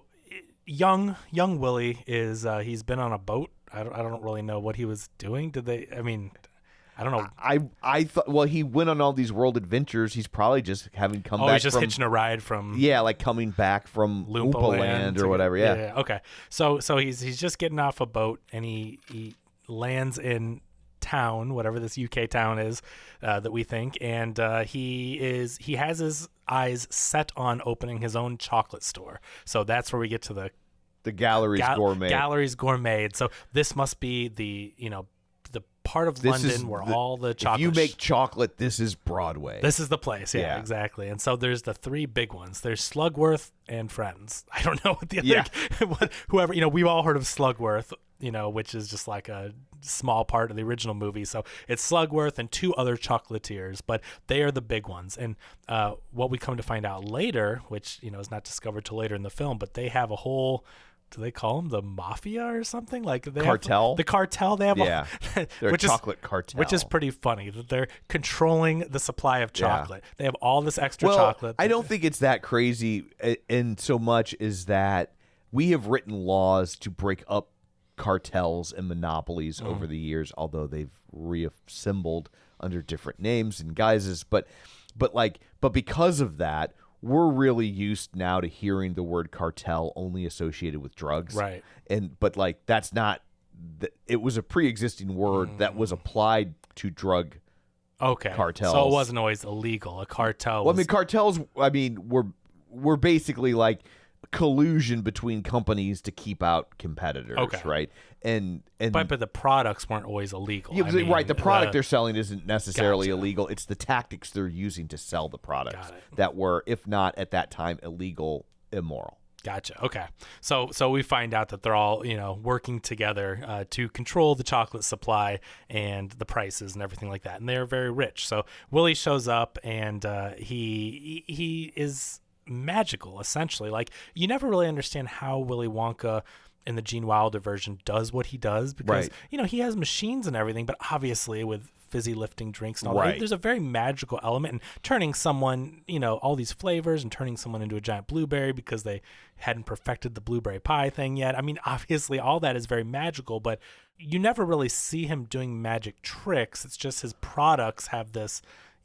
young Willy is he's been on a boat. I don't really know what he was doing. I don't know. I thought he went on all these world adventures. He's probably just having come back. He's just hitching a ride from like coming back from Oompa Land or whatever. Okay. So he's just getting off a boat and he lands in town, whatever this UK town is that we think, and he has his eyes set on opening his own chocolate store. So that's where we get to the Galleries Gourmet. Galleries Gourmet. So this must be the part of London where all the chocolate. If you make chocolate, this is Broadway. This is the place. Yeah, exactly. And so there's the three big ones. There's Slugworth and Friends. I don't know what the other whoever, we've all heard of Slugworth, which is just like a small part of the original movie. So it's Slugworth and two other chocolatiers, but they are the big ones. And what we come to find out later, which is not discovered till later in the film, but they have a whole do they call them the mafia or something? Like they Cartel? the cartel. They have Yeah. They're which a chocolate cartel. which is pretty funny that they're controlling the supply of chocolate. They have all this extra well, chocolate. I don't think it's that crazy in so much as that we have written laws to break up cartels and monopolies over the years, although they've reassembled under different names and guises. But because of that, we're really used now to hearing the word cartel only associated with drugs. Right. But like that's not it was a pre-existing word that was applied to drug cartels. So it wasn't always illegal. A cartel was... Well, I mean, cartels, were basically like collusion between companies to keep out competitors, right? But the products weren't always illegal. Yeah, I mean, right. The product they're selling isn't necessarily illegal. It's the tactics they're using to sell the products that were, if not at that time, illegal, immoral. Gotcha. Okay. So we find out that they're all, working together to control the chocolate supply and the prices and everything like that. And they're very rich. So Willy shows up and he is magical, essentially. Like, you never really understand how Willy Wonka in the Gene Wilder version does what he does because, he has machines and everything, but obviously with fizzy lifting drinks and all that, there's a very magical element in turning someone, all these flavors and turning someone into a giant blueberry because they hadn't perfected the blueberry pie thing yet. I mean, obviously all that is very magical, but you never really see him doing magic tricks. It's just his products have this,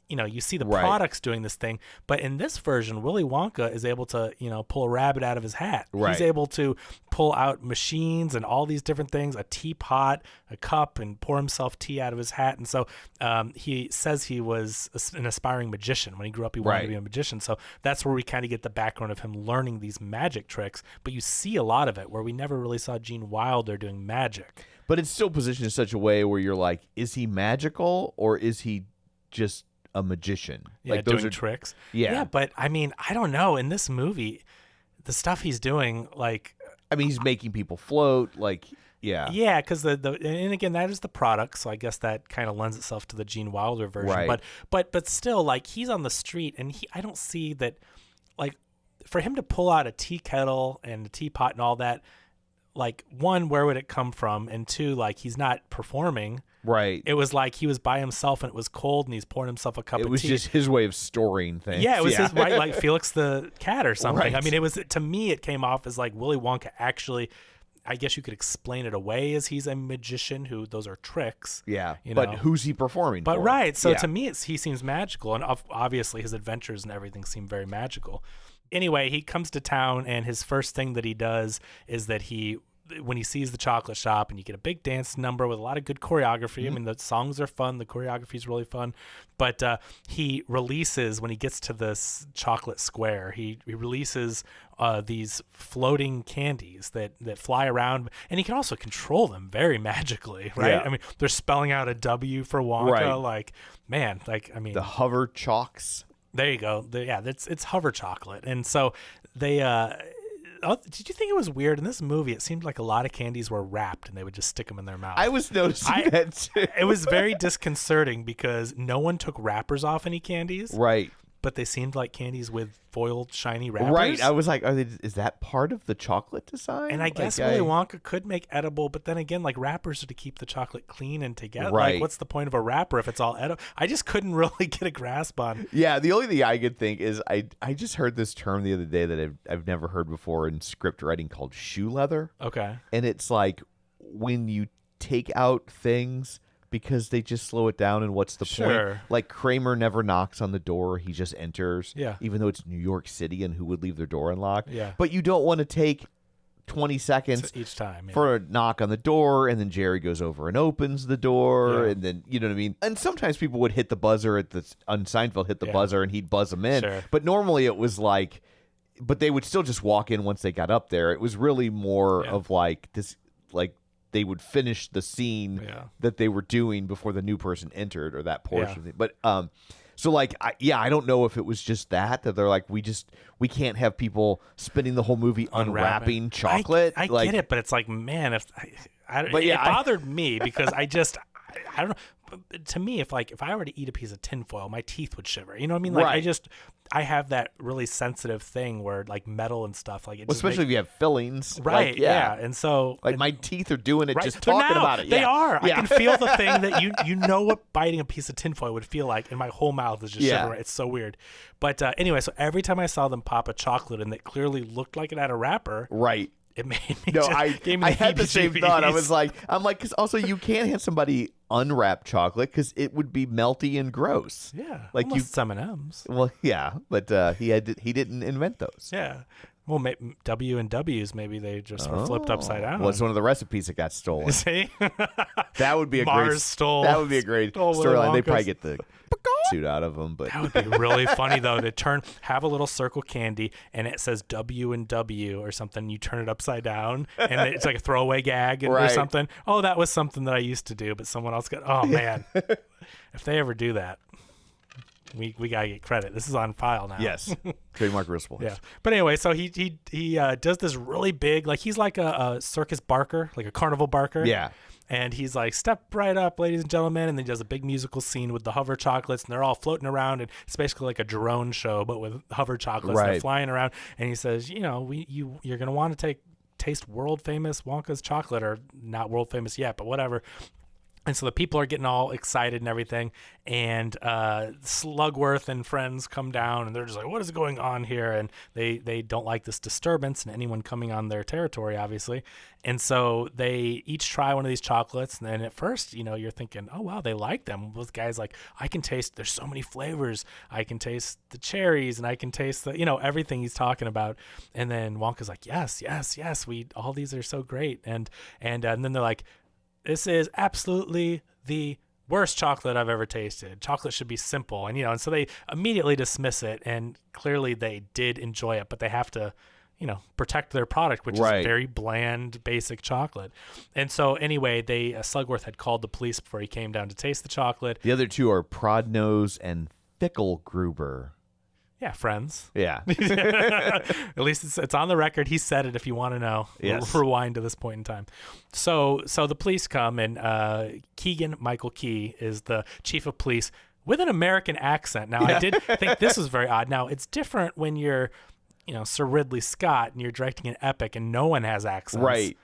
you see the products doing this thing, but in this version, Willy Wonka is able to, pull a rabbit out of his hat. He's able to pull out machines and all these different things, a teapot, a cup, and pour himself tea out of his hat. And so he says he was an aspiring magician. When he grew up, he wanted to be a magician. So that's where we kind of get the background of him learning these magic tricks. But you see a lot of it where we never really saw Gene Wilder doing magic. But it's still positioned in such a way where you're like, is he magical or is he just a magician? Like those doing tricks. Yeah, but I mean, I don't know. In this movie, the stuff he's doing, like, I mean, he's making people float, like, because and again, that is the product, so I guess that kind of lends itself to the Gene Wilder version. But still, like, he's on the street, and I don't see that, like, for him to pull out a tea kettle and a teapot and all that, like, one, where would it come from? And two, like, he's not performing. Right. It was like he was by himself and it was cold and he's pouring himself a cup of tea. It was just his way of storing things. Yeah, it was his way, like Felix the cat or something. Right. I mean, it was, to me, it came off as like Willy Wonka actually, I guess you could explain it away as he's a magician who, those are tricks. Yeah, but who's he performing for? Right, so to me, he seems magical, and obviously his adventures and everything seem very magical. Anyway, he comes to town and his first thing that he does is that when he sees the chocolate shop, and you get a big dance number with a lot of good choreography. I mean, the songs are fun. The choreography is really fun. But he releases, when he gets to this chocolate square, he releases these floating candies that fly around. And he can also control them very magically, right? Yeah. I mean, they're spelling out a W for Wonka. Right. Like, man, like, I mean. The hover chalks. There you go. It's hover chocolate. And so they... did you think it was weird in this movie? It seemed like a lot of candies were wrapped and they would just stick them in their mouth. I was noticing that too. It was very disconcerting because no one took wrappers off any candies. Right. But they seemed like candies with foiled, shiny wrappers. Right. I was like, is that part of the chocolate design? And I guess Willy Wonka could make edible, but then again, like, wrappers are to keep the chocolate clean and together. Right. Like, what's the point of a wrapper if it's all edible? I just couldn't really get a grasp on. Yeah, the only thing I could think is I just heard this term the other day that I've never heard before in script writing called shoe leather. Okay. And it's like when you take out things because they just slow it down, and what's the point? Like, Kramer never knocks on the door, he just enters. Yeah. Even though it's New York City, and who would leave their door unlocked? Yeah. But you don't want to take 20 seconds each time for a knock on the door, and then Jerry goes over and opens the door, and then, you know what I mean? And sometimes people would hit the buzzer on Seinfeld, hit the buzzer, and he'd buzz them in. Sure. But normally it was like, but they would still just walk in once they got up there. It was really more of like this, like, they would finish the scene that they were doing before the new person entered, or that portion of it. But so, like, I don't know if it was just that they're like, we can't have people spending the whole movie unwrapping chocolate. I get it, but it's like, man, it bothered me because I don't know. To me, if I were to eat a piece of tinfoil, my teeth would shiver. You know what I mean? Like Right. I have that really sensitive thing where like metal and stuff, like it Well, just especially if you have fillings. right. Like, yeah. And so Like my teeth are doing it right. just They're talking now. about it. They Yeah. are. Yeah. I can feel the thing that you know what biting a piece of tinfoil would feel like, and my whole mouth is just Yeah. shivering. It's so weird. But anyway, so every time I saw them pop a chocolate and it clearly looked like it had a wrapper, Right. it made me. No, gave me I had the same thought. I heebie-jeebies. was like, because also you can't have somebody unwrap chocolate because it would be melty and gross. yeah, like unless it's M&Ms. Well, yeah, but he didn't invent those. Yeah. Well, W and W's, maybe they just were flipped upside down. Well, it's one of the recipes that got stolen. See? That would be a Mars great. stole- That would be a great stole Willy storyline. They probably Wonka's- get the suit out of them, but That would be really funny though to have a little circle candy and it says W and W or something. You turn it upside down and it's like a throwaway gag or Right. something. Oh, that was something that I used to do, but someone else got. Oh man, if they ever do that, we gotta get credit. This is on file now. yes, trademark Ripple. Yeah. But anyway, so he does this really big, like he's like a circus barker, like a carnival barker. Yeah. And he's like, step right up, ladies and gentlemen. And then he does a big musical scene with the hover chocolates, and they're all floating around. And it's basically like a drone show, but with hover chocolates. Right. They're flying around. And he says, you know, you're going to want to taste world famous Wonka's chocolate, or not world famous yet, but whatever. And so the people are getting all excited and everything. And Slugworth and friends come down, and they're just like, what is going on here? And they don't like this disturbance and anyone coming on their territory, obviously. And so they each try one of these chocolates. And then at first, you know, you're thinking, oh, wow, they like them. Those guys like, I can taste, there's so many flavors. I can taste the cherries, and I can taste the, you know, everything he's talking about. And then Wonka's like, yes, all these are so great. And then they're like, this is absolutely the worst chocolate I've ever tasted. Chocolate should be simple. And, you know, and so they immediately dismiss it, and clearly they did enjoy it, but they have to, you know, protect their product, which Right. is very bland, basic chocolate. And so anyway, Slugworth had called the police before he came down to taste the chocolate. The other two are Prodnose and Fickelgruber. Yeah, friends. Yeah. At least it's on the record. He said it if you want to know. Yes. Rewind to this point in time. So the police come, and Keegan-Michael Key is the chief of police with an American accent. Now, I did think this was very odd. Now, it's different when you're, you know, Sir Ridley Scott and you're directing an epic and no one has accents. Right.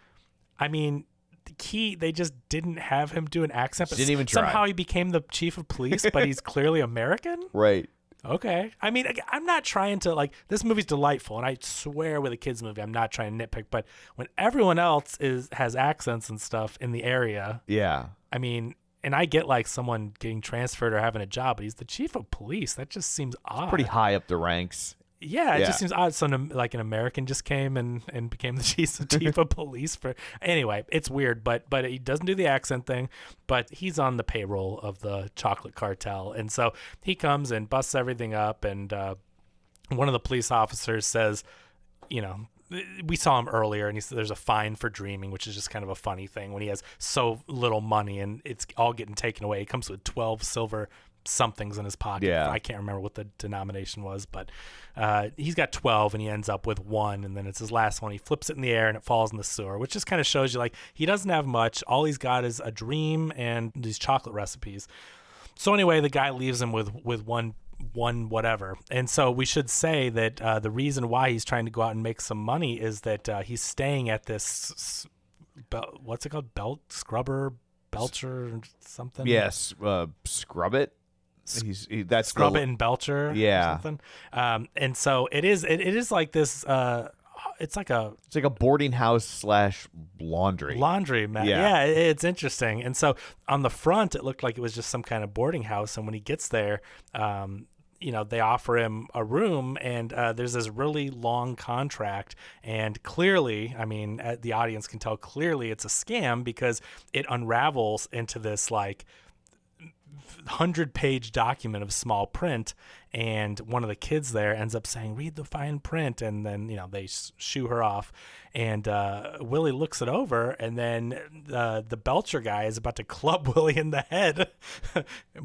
I mean, Key, they just didn't have him do an accent, but Didn't even try. somehow he became the chief of police, but he's clearly American? Right. Okay. I mean, I'm not trying to, like, this movie's delightful, and I swear with a kids movie, I'm not trying to nitpick, but when everyone else has accents and stuff in the area, Yeah. I mean, and I get like someone getting transferred or having a job, but he's the chief of police. That just seems odd. Pretty high up the ranks. Yeah, it Yeah. just seems odd. So like an American just came and became the chief of police for. Anyway, it's weird, but he doesn't do the accent thing. But he's on the payroll of the chocolate cartel, and so he comes and busts everything up. And one of the police officers says, you know, we saw him earlier, and he said there's a fine for dreaming, which is just kind of a funny thing when he has so little money and it's all getting taken away. He comes with 12 silver somethings in his pocket. Yeah. I can't remember what the denomination was, but he's got 12 and he ends up with one, and then it's his last one. He flips it in the air and it falls in the sewer, which just kind of shows you like he doesn't have much. All he's got is a dream and these chocolate recipes. So anyway, the guy leaves him with one whatever. And so we should say that the reason why he's trying to go out and make some money is that he's staying at this what's it called? Belcher something? Yes. Scrub it. That's Scrub It and Belcher. Yeah. Or something. And so it is like this. It's like a boarding house / laundry. laundry. Yeah. It's interesting. And so on the front, it looked like it was just some kind of boarding house. And when he gets there, you know, they offer him a room, and there's this really long contract. And clearly, I mean, the audience can tell clearly it's a scam because it unravels into this like 100-page document of small print, and one of the kids there ends up saying, read the fine print, and then, you know, they shoo her off, and Willy looks it over, and then the Belcher guy is about to club Willy in the head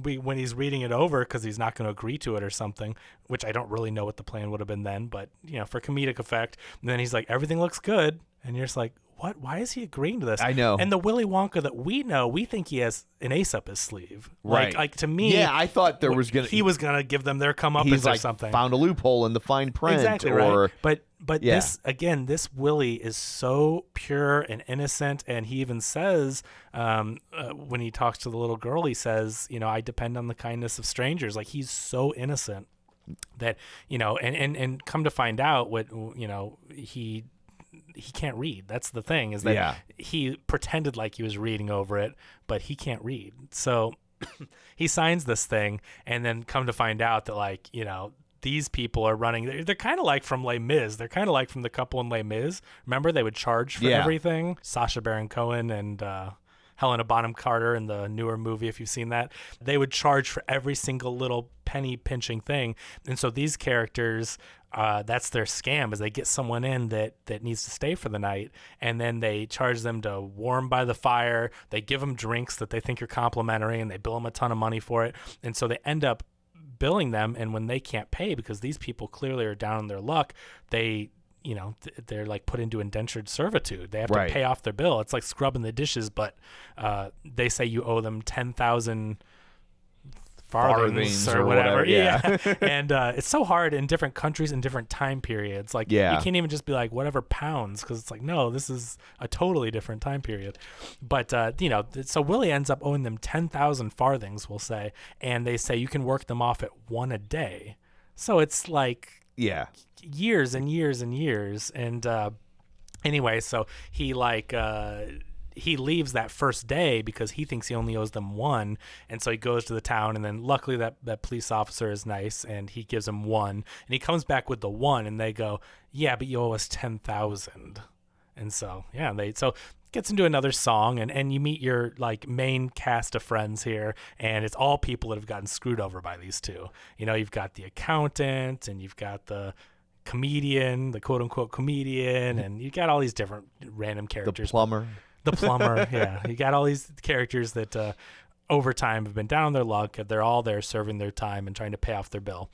when he's reading it over because he's not going to agree to it or something, which I don't really know what the plan would have been then, but, you know, for comedic effect. And then he's like, everything looks good, and you're just like, what? Why is he agreeing to this? I know. And the Willy Wonka that we know, we think he has an ace up his sleeve. Right. Like to me, yeah, I thought he was gonna give them their comeuppance he's or like something. Found a loophole in the fine print, Exactly or right. But this Willy is so pure and innocent, and he even says when he talks to the little girl, he says, I depend on the kindness of strangers. Like, he's so innocent that and come to find out what he can't read. That's the thing, is that he pretended like he was reading over it, but he can't read. So he signs this thing, and then come to find out that these people are running. They're kind of like from Les Mis. They're kind of like from the couple in Les Mis. Remember, they would charge for everything. Sacha Baron Cohen and Helena Bonham Carter in the newer movie, if you've seen that. They would charge for every single little penny pinching thing. And so these characters, that's their scam, is they get someone in that needs to stay for the night, and then they charge them to warm by the fire. They give them drinks that they think are complimentary, and they bill them a ton of money for it. And so they end up billing them, and when they can't pay, because these people clearly are down on their luck, they're like put into indentured servitude. They have to pay off their bill. It's like scrubbing the dishes, but they say you owe them 10,000 farthings or whatever. Yeah. And it's so hard in different countries and different time periods. Like, you can't even just be like whatever pounds, because it's like, no, this is a totally different time period. But so Willy ends up owing them 10,000 farthings, we'll say, and they say you can work them off at one a day. So it's like years and years and years. And anyway, so he leaves that first day because he thinks he only owes them one, and so he goes to the town, and then luckily that police officer is nice, and he gives him one, and he comes back with the one, and they go, yeah, but you owe us 10,000. And so gets into another song, and you meet your like main cast of friends here, and it's all people that have gotten screwed over by these two. You've got the accountant, and you've got the comedian, the quote unquote comedian, and you got all these different random characters. The plumber, yeah. You got all these characters that over time have been down on their luck. They're all there serving their time and trying to pay off their bill.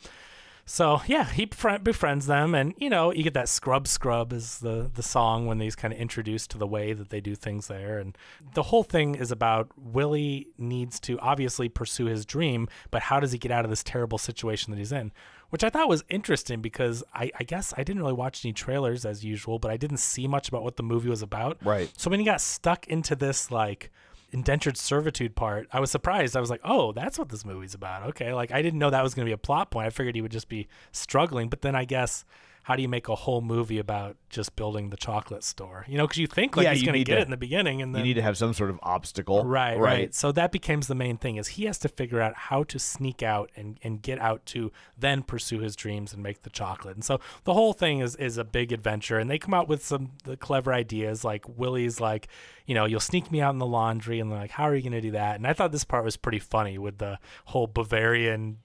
So, he befriends them, and, you get that Scrub is the song when he's kind of introduced to the way that they do things there. And the whole thing is about Willy needs to obviously pursue his dream, but how does he get out of this terrible situation that he's in? Which I thought was interesting, because I guess I didn't really watch any trailers as usual, but I didn't see much about what the movie was about. Right. So when he got stuck into this like indentured servitude part, I was surprised. I was like, oh, that's what this movie's about. Okay. Like, I didn't know that was going to be a plot point. I figured he would just be struggling. But then I guess, how do you make a whole movie about just building the chocolate store? Because you think like he's going to get it in the beginning, and then you need to have some sort of obstacle. Right. So that becomes the main thing, is he has to figure out how to sneak out and get out to then pursue his dreams and make the chocolate. And so the whole thing is a big adventure, and they come out with the clever ideas. Like, Willy's like, you'll sneak me out in the laundry, and they're like, how are you going to do that? And I thought this part was pretty funny with the whole Bavarian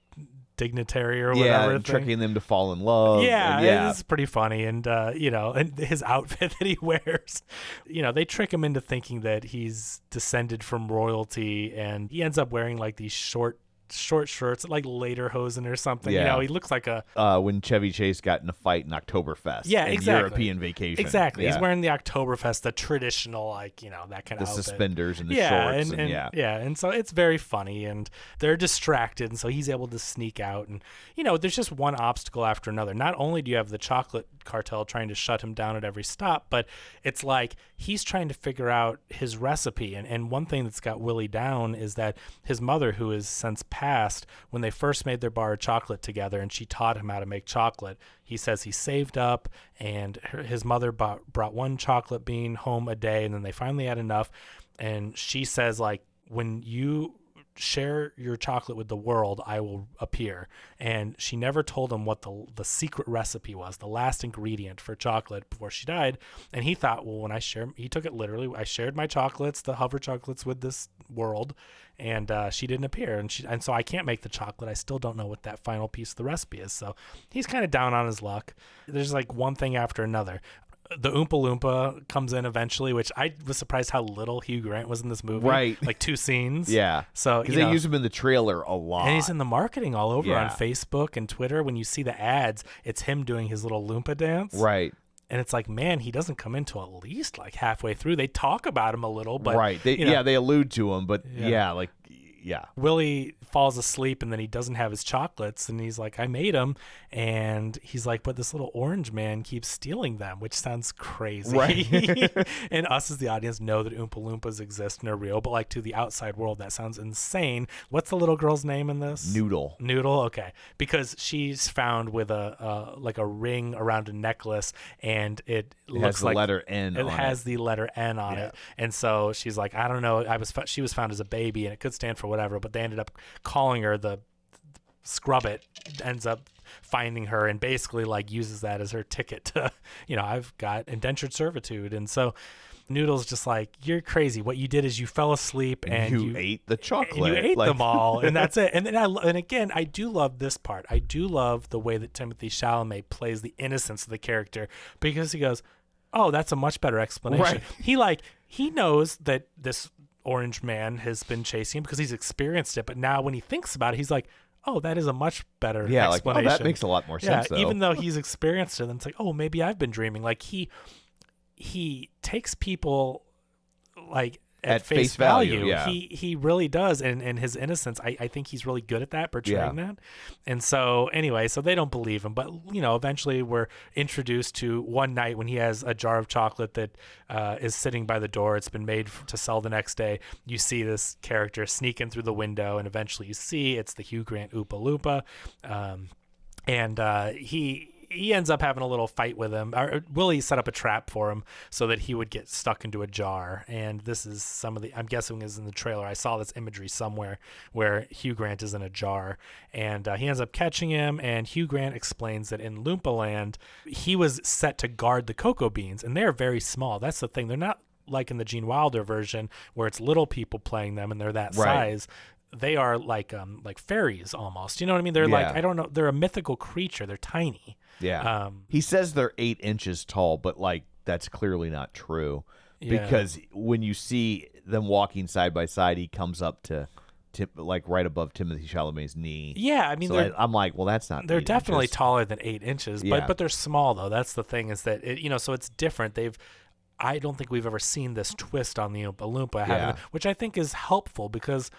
dignitary or whatever and tricking them to fall in love. It's pretty funny. And and his outfit that he wears, they trick him into thinking that he's descended from royalty, and he ends up wearing like these short shorts, like lederhosen or something. He looks like a when Chevy Chase got in a fight in Oktoberfest. European Vacation. Exactly. He's wearing the Oktoberfest, the traditional, like, that kind of outfit. Suspenders and the shorts. And so it's very funny, and they're distracted, and so he's able to sneak out, and there's just one obstacle after another. Not only do you have the chocolate cartel trying to shut him down at every stop, but it's like he's trying to figure out his recipe. And one thing that's got Willy down is that his mother, who is since passed, when they first made their bar of chocolate together and she taught him how to make chocolate, he says he saved up, and his mother brought one chocolate bean home a day, and then they finally had enough. And she says, like, when you share your chocolate with the world, I will appear. And she never told him what the secret recipe was, the last ingredient for chocolate, before she died. And he thought, well, he took it literally. I shared my chocolates, the hover chocolates, with this world, and she didn't appear. And so I can't make the chocolate. I still don't know what that final piece of the recipe is. So he's kind of down on his luck. There's like one thing after another. The Oompa Loompa comes in eventually, which I was surprised how little Hugh Grant was in this movie. Right. Like 2 scenes. Yeah. So because they use him in the trailer a lot. And he's in the marketing all over on Facebook and Twitter. When you see the ads, it's him doing his little Loompa dance. Right. And it's like, man, he doesn't come in till at least like halfway through. They talk about him a little, but right. They allude to him, but yeah. Willy falls asleep and then he doesn't have his chocolates and he's like, I made them. And he's like, but this little orange man keeps stealing them, which sounds crazy. Right. And us as the audience know that Oompa Loompas exist and are real, but like to the outside world, that sounds insane. What's the little girl's name in this? Noodle. Okay. Because she's found with a ring around a necklace and it looks has the like letter N it on has it. the letter N on it. And so she's like, I don't know. She was found as a baby and it could stand for whatever, but they ended up calling her the Scrub It, ends up finding her and basically like uses that as her ticket to, I've got indentured servitude. And so Noodle's just like, you're crazy. What you did is you fell asleep and you ate the chocolate. And you ate them all, and that's it. And then I do love this part. I do love the way that Timothée Chalamet plays the innocence of the character, because he goes, oh, that's a much better explanation. Right. He knows that this orange man has been chasing him because he's experienced it, but now when he thinks about it, he's like, oh, that is a much better explanation. That makes a lot more sense, though. Even though he's experienced it, and it's like, oh, maybe I've been dreaming. Like he takes people like at face value. Yeah. He really does, and his innocence, I think he's really good at that, portraying that. And so anyway, so they don't believe him, but eventually we're introduced to one night when he has a jar of chocolate that is sitting by the door. It's been made to sell the next day. You see this character sneak in through the window, and eventually you see it's the Hugh Grant Oompa Loompa, and he ends up having a little fight with him. Willy set up a trap for him so that he would get stuck into a jar. And this is I'm guessing is in the trailer. I saw this imagery somewhere where Hugh Grant is in a jar, and he ends up catching him. And Hugh Grant explains that in Loompa Land, he was set to guard the cocoa beans, and they're very small. That's the thing. They're not like in the Gene Wilder version where it's little people playing them and they're that size. They are like fairies almost. You know what I mean? They're like, I don't know. They're a mythical creature. They're tiny. Yeah. He says they're 8 inches tall, but like that's clearly not true, because when you see them walking side by side, he comes up to like right above Timothée Chalamet's knee. Yeah, I mean, so I'm like, well, that's not. They're definitely inches. taller than 8 inches, but they're small though. That's the thing, is that so it's different. I don't think we've ever seen this twist on the Oompa Loompa, which I think is helpful, because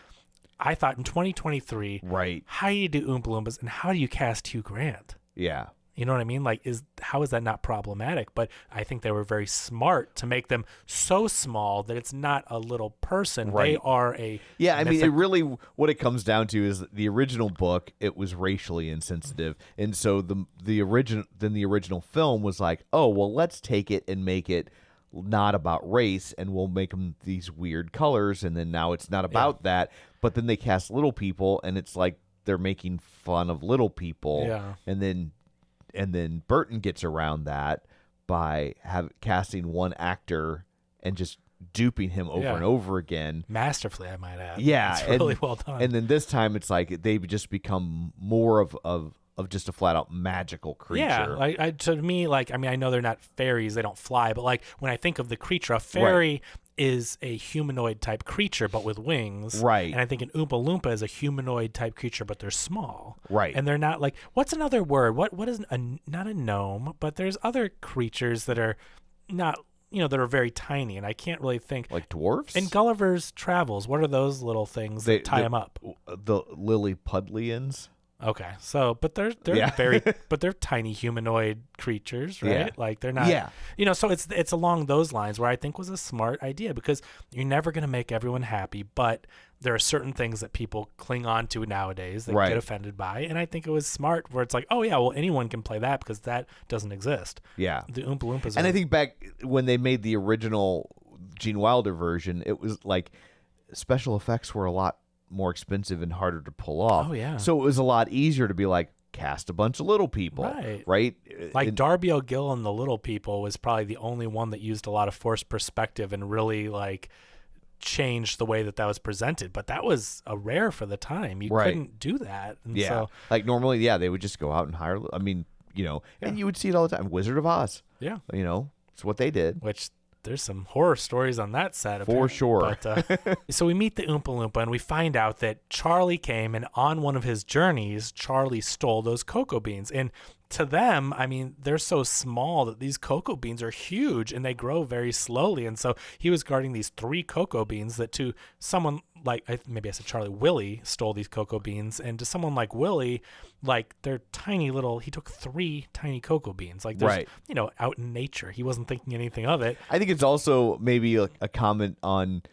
I thought in 2023, how do you do Oompa Loompas and how do you cast Hugh Grant? Yeah. You know what I mean? Like, how is that not problematic? But I think they were very smart to make them so small that it's not a little person. Right. They are a I mean, it really, what it comes down to is the original book, it was racially insensitive, and so the original film was like, oh well, let's take it and make it not about race, and we'll make them these weird colors, and then now it's not about that. But then they cast little people, and it's like they're making fun of little people, and then Burton gets around that by casting one actor and just duping him over and over again. Masterfully, I might add. Yeah. It's really well done. And then this time it's like they just become more of just a flat out magical creature. Yeah. To me, I know they're not fairies, they don't fly, but like when I think of the creature, a fairy is a humanoid type creature but with wings, right? And I think an Oompa Loompa is a humanoid type creature but they're small, right? And they're not like, what's another word, what is not a gnome, but there's other creatures that are not, that are very tiny, and I can't really think, like dwarfs in Gulliver's Travels. What are those little things that tie them up? The Lilliputians. Okay, so but they're very but they're tiny humanoid creatures, right? Yeah. Like they're not, so it's along those lines where I think was a smart idea, because you're never going to make everyone happy, but there are certain things that people cling on to nowadays that get offended by, and I think it was smart where it's like, oh yeah, well anyone can play that because that doesn't exist. Yeah, the Oompa Loompas. And I think back when they made the original Gene Wilder version, it was like special effects were a lot more expensive and harder to pull off. Oh yeah. So it was a lot easier to be like, cast a bunch of little people. Right. Like Darby O'Gill and the Little People was probably the only one that used a lot of forced perspective and really like changed the way that was presented. But that was a rare for the time. You couldn't do that. And so, like normally, they would just go out and hire. I mean, and you would see it all the time. Wizard of Oz. Yeah. It's what they did. Which there's some horror stories on that set, for sure. But, so we meet the Oompa Loompa, and we find out that Charlie came, and on one of his journeys, Charlie stole those cocoa beans. And to them, I mean, they're so small that these cocoa beans are huge and they grow very slowly. And so he was guarding these 3 cocoa beans that to someone like, maybe I said Charlie, Willy stole these cocoa beans. And to someone like Willy, like they're tiny little, he took 3 tiny cocoa beans. Like there's, out in nature. He wasn't thinking anything of it. I think it's also maybe a comment on,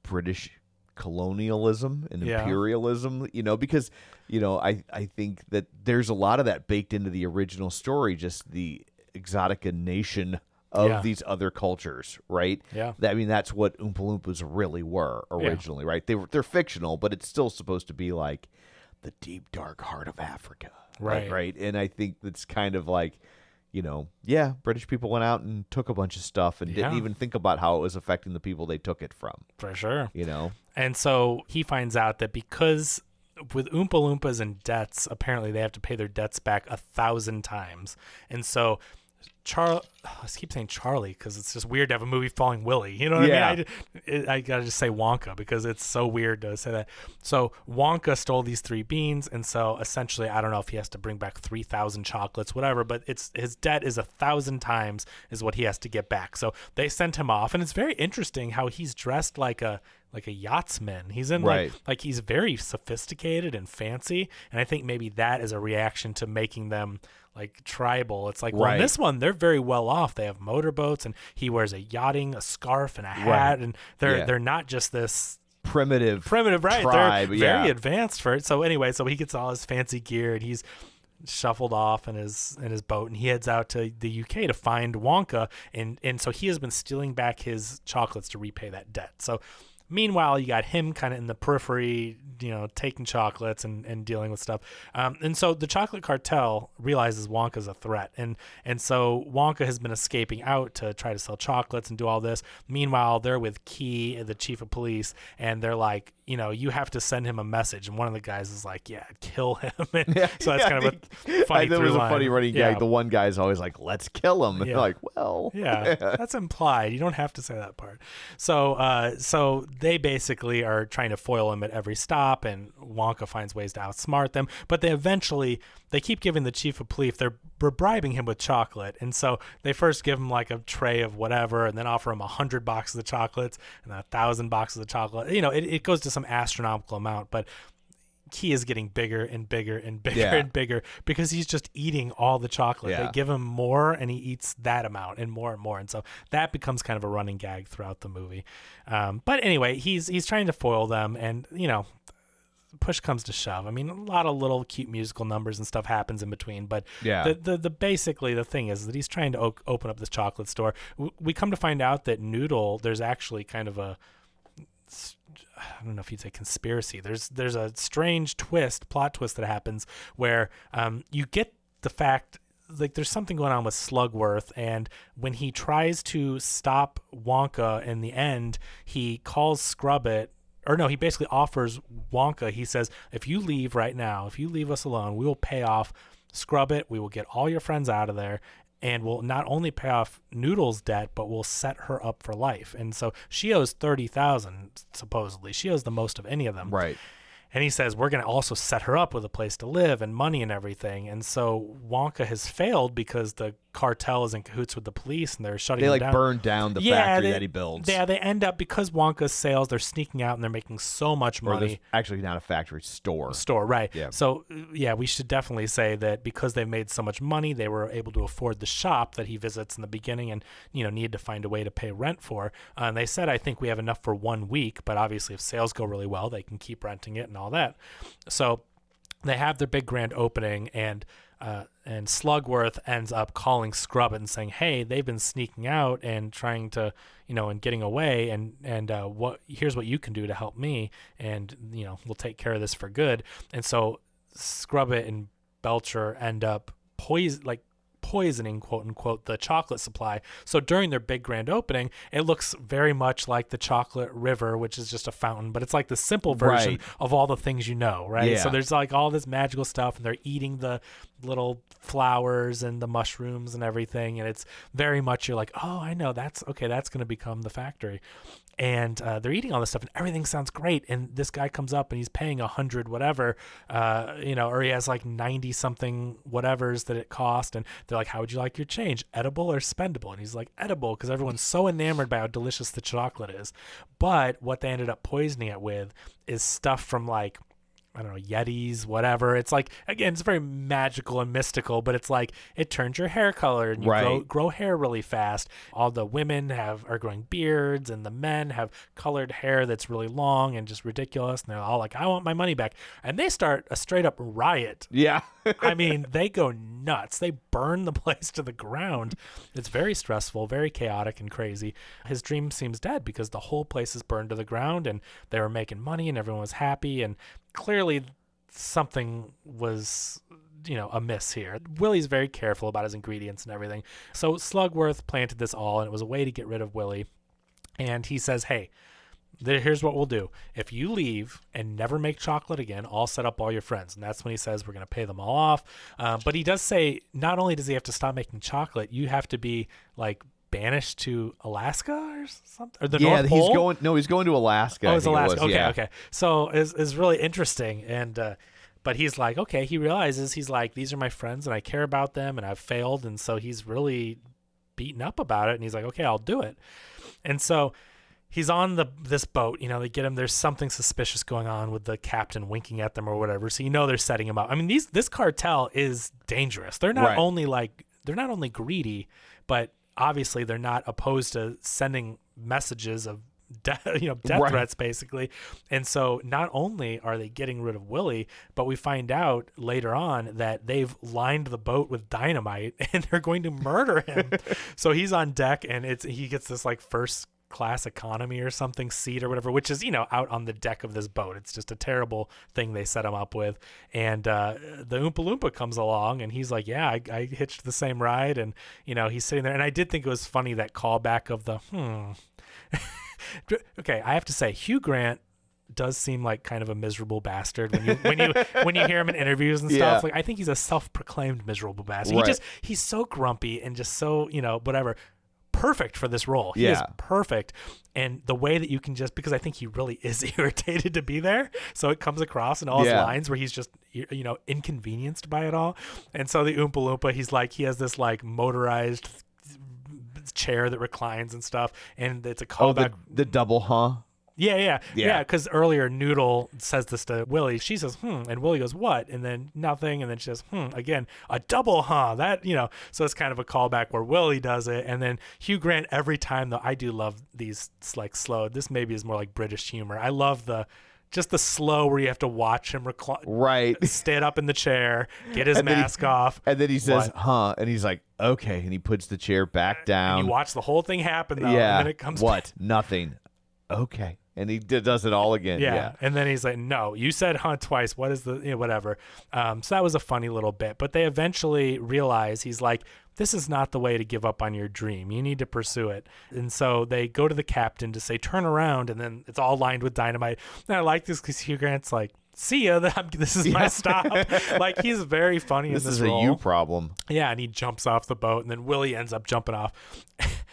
British colonialism and imperialism, because, I think that there's a lot of that baked into the original story, just the exotica nation of these other cultures, right? Yeah. I mean, that's what Oompa Loompas really were originally, right? They're fictional, but it's still supposed to be like the deep, dark heart of Africa. Right. Right. And I think that's kind of like, British people went out and took a bunch of stuff and didn't even think about how it was affecting the people they took it from. For sure. And so he finds out that because with Oompa Loompas and debts, apparently they have to pay their debts back 1,000 times. And so I keep saying Charlie because it's just weird to have a movie following Willy. You know what I mean? I gotta just say Wonka because it's so weird to say that. So Wonka stole these 3 beans, and so essentially, I don't know if he has to bring back 3,000 chocolates, whatever. But his debt is 1,000 times is what he has to get back. So they sent him off, and it's very interesting how he's dressed like a yachtsman. He's in like he's very sophisticated and fancy, and I think maybe that is a reaction to making them like tribal. It's like, well, in this one, they're very well off. They have motorboats, and he wears a scarf, and a hat, and they're not just this primitive, right? Tribe, they're very advanced for it. So anyway, so he gets all his fancy gear, and he's shuffled off in his boat, and he heads out to the UK to find Wonka, and so he has been stealing back his chocolates to repay that debt. So meanwhile, you got him kind of in the periphery, taking chocolates and dealing with stuff. And so the chocolate cartel realizes Wonka's a threat. And so Wonka has been escaping out to try to sell chocolates and do all this. Meanwhile, they're with Key, the chief of police, and they're like, you have to send him a message. And one of the guys is like, kill him. So that's kind of a funny There was a funny running gag. Yeah. The one guy's always like, let's kill him. And they're like, well. Yeah, that's implied. You don't have to say that part. So they basically are trying to foil him at every stop, and Wonka finds ways to outsmart them. But they keep giving the chief of police, they're bribing him with chocolate. And so they first give him like a tray of whatever, and then offer him 100 boxes of chocolates and then 1,000 boxes of chocolate. It goes to some astronomical amount, but Key is getting bigger and bigger and bigger and bigger because he's just eating all the chocolate. Yeah. They give him more, and he eats that amount and more and more. And so that becomes kind of a running gag throughout the movie. But anyway, he's trying to foil them, and push comes to shove. I mean, a lot of little cute musical numbers and stuff happens in between, but the basically the thing is that he's trying to open up this chocolate store. We come to find out that Noodle, there's actually kind of a, I don't know if you'd say conspiracy. There's a strange plot twist that happens where you get the fact, like there's something going on with Slugworth, and when he tries to stop Wonka in the end, he calls Scrubbit. Or no, he basically offers Wonka, he says, if you leave right now, if you leave us alone, we will pay off Scrubbit, we will get all your friends out of there, and we'll not only pay off Noodle's debt, but we'll set her up for life. And so she owes $30,000, supposedly. She owes the most of any of them. Right. And he says, we're going to also set her up with a place to live and money and everything. And so Wonka has failed because the cartel is in cahoots with the police, and they're shutting them down. They burn down the factory that he builds. Yeah, they end up, because Wonka's sales, they're sneaking out and they're making so much money. Actually not a factory, store. Right. Yeah. So, we should definitely say that because they've made so much money, they were able to afford the shop that he visits in the beginning and, needed to find a way to pay rent for. And they said, I think we have enough for 1 week, but obviously if sales go really well, they can keep renting it and all that. So they have their big grand opening, and Slugworth ends up calling Scrubbit and saying, hey, they've been sneaking out and trying to, and getting away, and here's what you can do to help me, and we'll take care of this for good. And so Scrubbit and Belcher end up poisoning, quote unquote, the chocolate supply. So during their big grand opening, it looks very much like the chocolate river, which is just a fountain, but it's like the simple version of all the things right? Yeah. So there's like all this magical stuff, and they're eating the little flowers and the mushrooms and everything, and it's very much you're like, oh, I know, that's going to become the factory. And they're eating all this stuff and everything sounds great, and this guy comes up and he's paying 100 whatever, or he has like 90 something whatevers that it cost, and they're like, how would you like your change, edible or spendable? And he's like, edible, because everyone's so enamored by how delicious the chocolate is. But what they ended up poisoning it with is stuff from like, I don't know, Yetis, whatever. It's like, again, it's very magical and mystical, but it's like it turns your hair color and you grow hair really fast. All the women are growing beards, and the men have colored hair that's really long and just ridiculous. And they're all like, I want my money back. And they start a straight up riot. Yeah. I mean, they go nuts. They burn the place to the ground. It's very stressful, very chaotic and crazy. His dream seems dead because the whole place is burned to the ground, and they were making money and everyone was happy, and clearly something was, amiss here. Willy's very careful about his ingredients and everything. So Slugworth planted this all, and it was a way to get rid of Willy. And he says, hey, here's what we'll do. If you leave and never make chocolate again, I'll set up all your friends. And that's when he says we're going to pay them all off. But he does say not only does he have to stop making chocolate, you have to be like banished to Alaska or something, or the North Pole? He's going to Alaska. Oh, it's Alaska. Okay. So it's really interesting. And but he's like, okay, he realizes, he's like, these are my friends and I care about them and I've failed, and so he's really beaten up about it, and he's like, okay, I'll do it. And so he's on this boat, they get him, there's something suspicious going on with the captain winking at them or whatever, so they're setting him up. I mean, this cartel is dangerous. They're not only greedy, but obviously they're not opposed to sending messages of death threats, basically. And so not only are they getting rid of Willy, but we find out later on that they've lined the boat with dynamite and they're going to murder him. So he's on deck, and he gets this like first class economy or something seat or whatever, which is out on the deck of this boat. It's just a terrible thing they set him up with. And the Oompa Loompa comes along, and he's like, yeah, I hitched the same ride. And he's sitting there, and I did think it was funny, that callback of the okay, I have to say, Hugh Grant does seem like kind of a miserable bastard when you hear him in interviews and stuff. Like, I think he's a self-proclaimed miserable bastard. Right. He's so grumpy and just so whatever. Perfect for this role. He is perfect. And the way that you can just, because I think he really is irritated to be there, so it comes across in all his lines where he's just inconvenienced by it all. And so the Oompa Loompa, he's like, he has this like motorized chair that reclines and stuff, and it's a callback. The double Yeah. Because earlier Noodle says this to Willy. She says, and Willy goes, what? And then nothing. And then she says, again, a double that, so it's kind of a callback where Willy does it. And then Hugh Grant, every time, though, I do love these like slow, this maybe is more like British humor. I love the slow where you have to watch him stand up in the chair, get his mask off. And then he says, and he's like, okay. And he puts the chair back down. And you watch the whole thing happen, though. Yeah. And then it comes back. Nothing. Okay. And he does it all again. Yeah. And then he's like, no, you said twice. What is the, whatever. So that was a funny little bit. But they eventually realize, he's like, this is not the way to give up on your dream. You need to pursue it. And so they go to the captain to say, turn around. And then it's all lined with dynamite. And I like this because Hugh Grant's like, see ya, this is my stop. Like, he's very funny in this role. This is a you problem. Yeah, and he jumps off the boat, and then Willy ends up jumping off.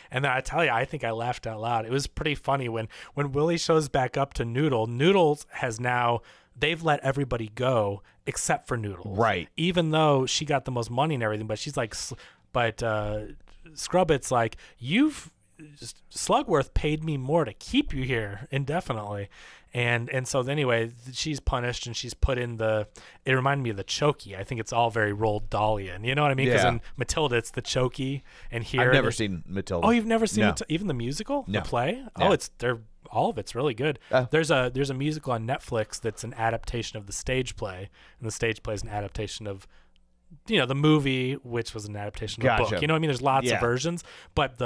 And then I tell you, I think I laughed out loud. It was pretty funny when Willy shows back up to Noodle. Noodles has now, they've let everybody go except for Noodles. Right. Even though she got the most money and everything, but she's like, Scrubbit's like, Slugworth paid me more to keep you here indefinitely. And so anyway, she's punished and she's put in it reminded me of the Chokey. I think it's all very Roald Dahlian. You know what I mean? Because in Matilda, it's the Chokey. And here, I've never seen Matilda. Oh, you've never seen even the musical? No. The play? No. Oh, all of it's really good. There's a musical on Netflix that's an adaptation of the stage play. And the stage play is an adaptation of the movie, which was an adaptation of the book. You know what I mean? There's lots of versions. But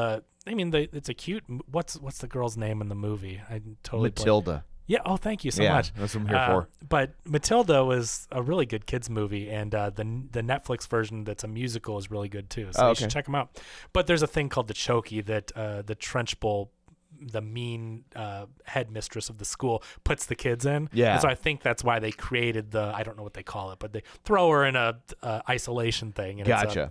it's a cute, what's the girl's name in the movie? I totally Matilda. Yeah. Oh, thank you so much. That's what I'm here for. But Matilda was a really good kids movie, and the Netflix version that's a musical is really good too. So you should check them out. But there's a thing called the Chokey that the Trenchbull the mean headmistress of the school puts the kids in. Yeah. And so I think that's why they created I don't know what they call it, but they throw her in a isolation thing. And Gotcha.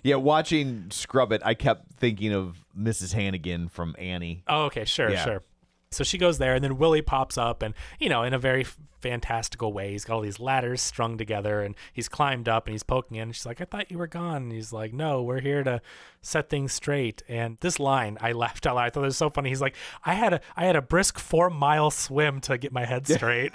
Yeah, watching Scrub It, I kept thinking of Mrs. Hannigan from Annie. Oh, okay, sure, Yeah. sure. So she goes there, and then Willy pops up, and in a very fantastical way, he's got all these ladders strung together, and he's climbed up, and he's poking in. And she's like, "I thought you were gone." And he's like, "No, we're here to set things straight." And this line, I laughed out loud. I thought it was so funny. He's like, "I had a brisk 4-mile swim to get my head straight,"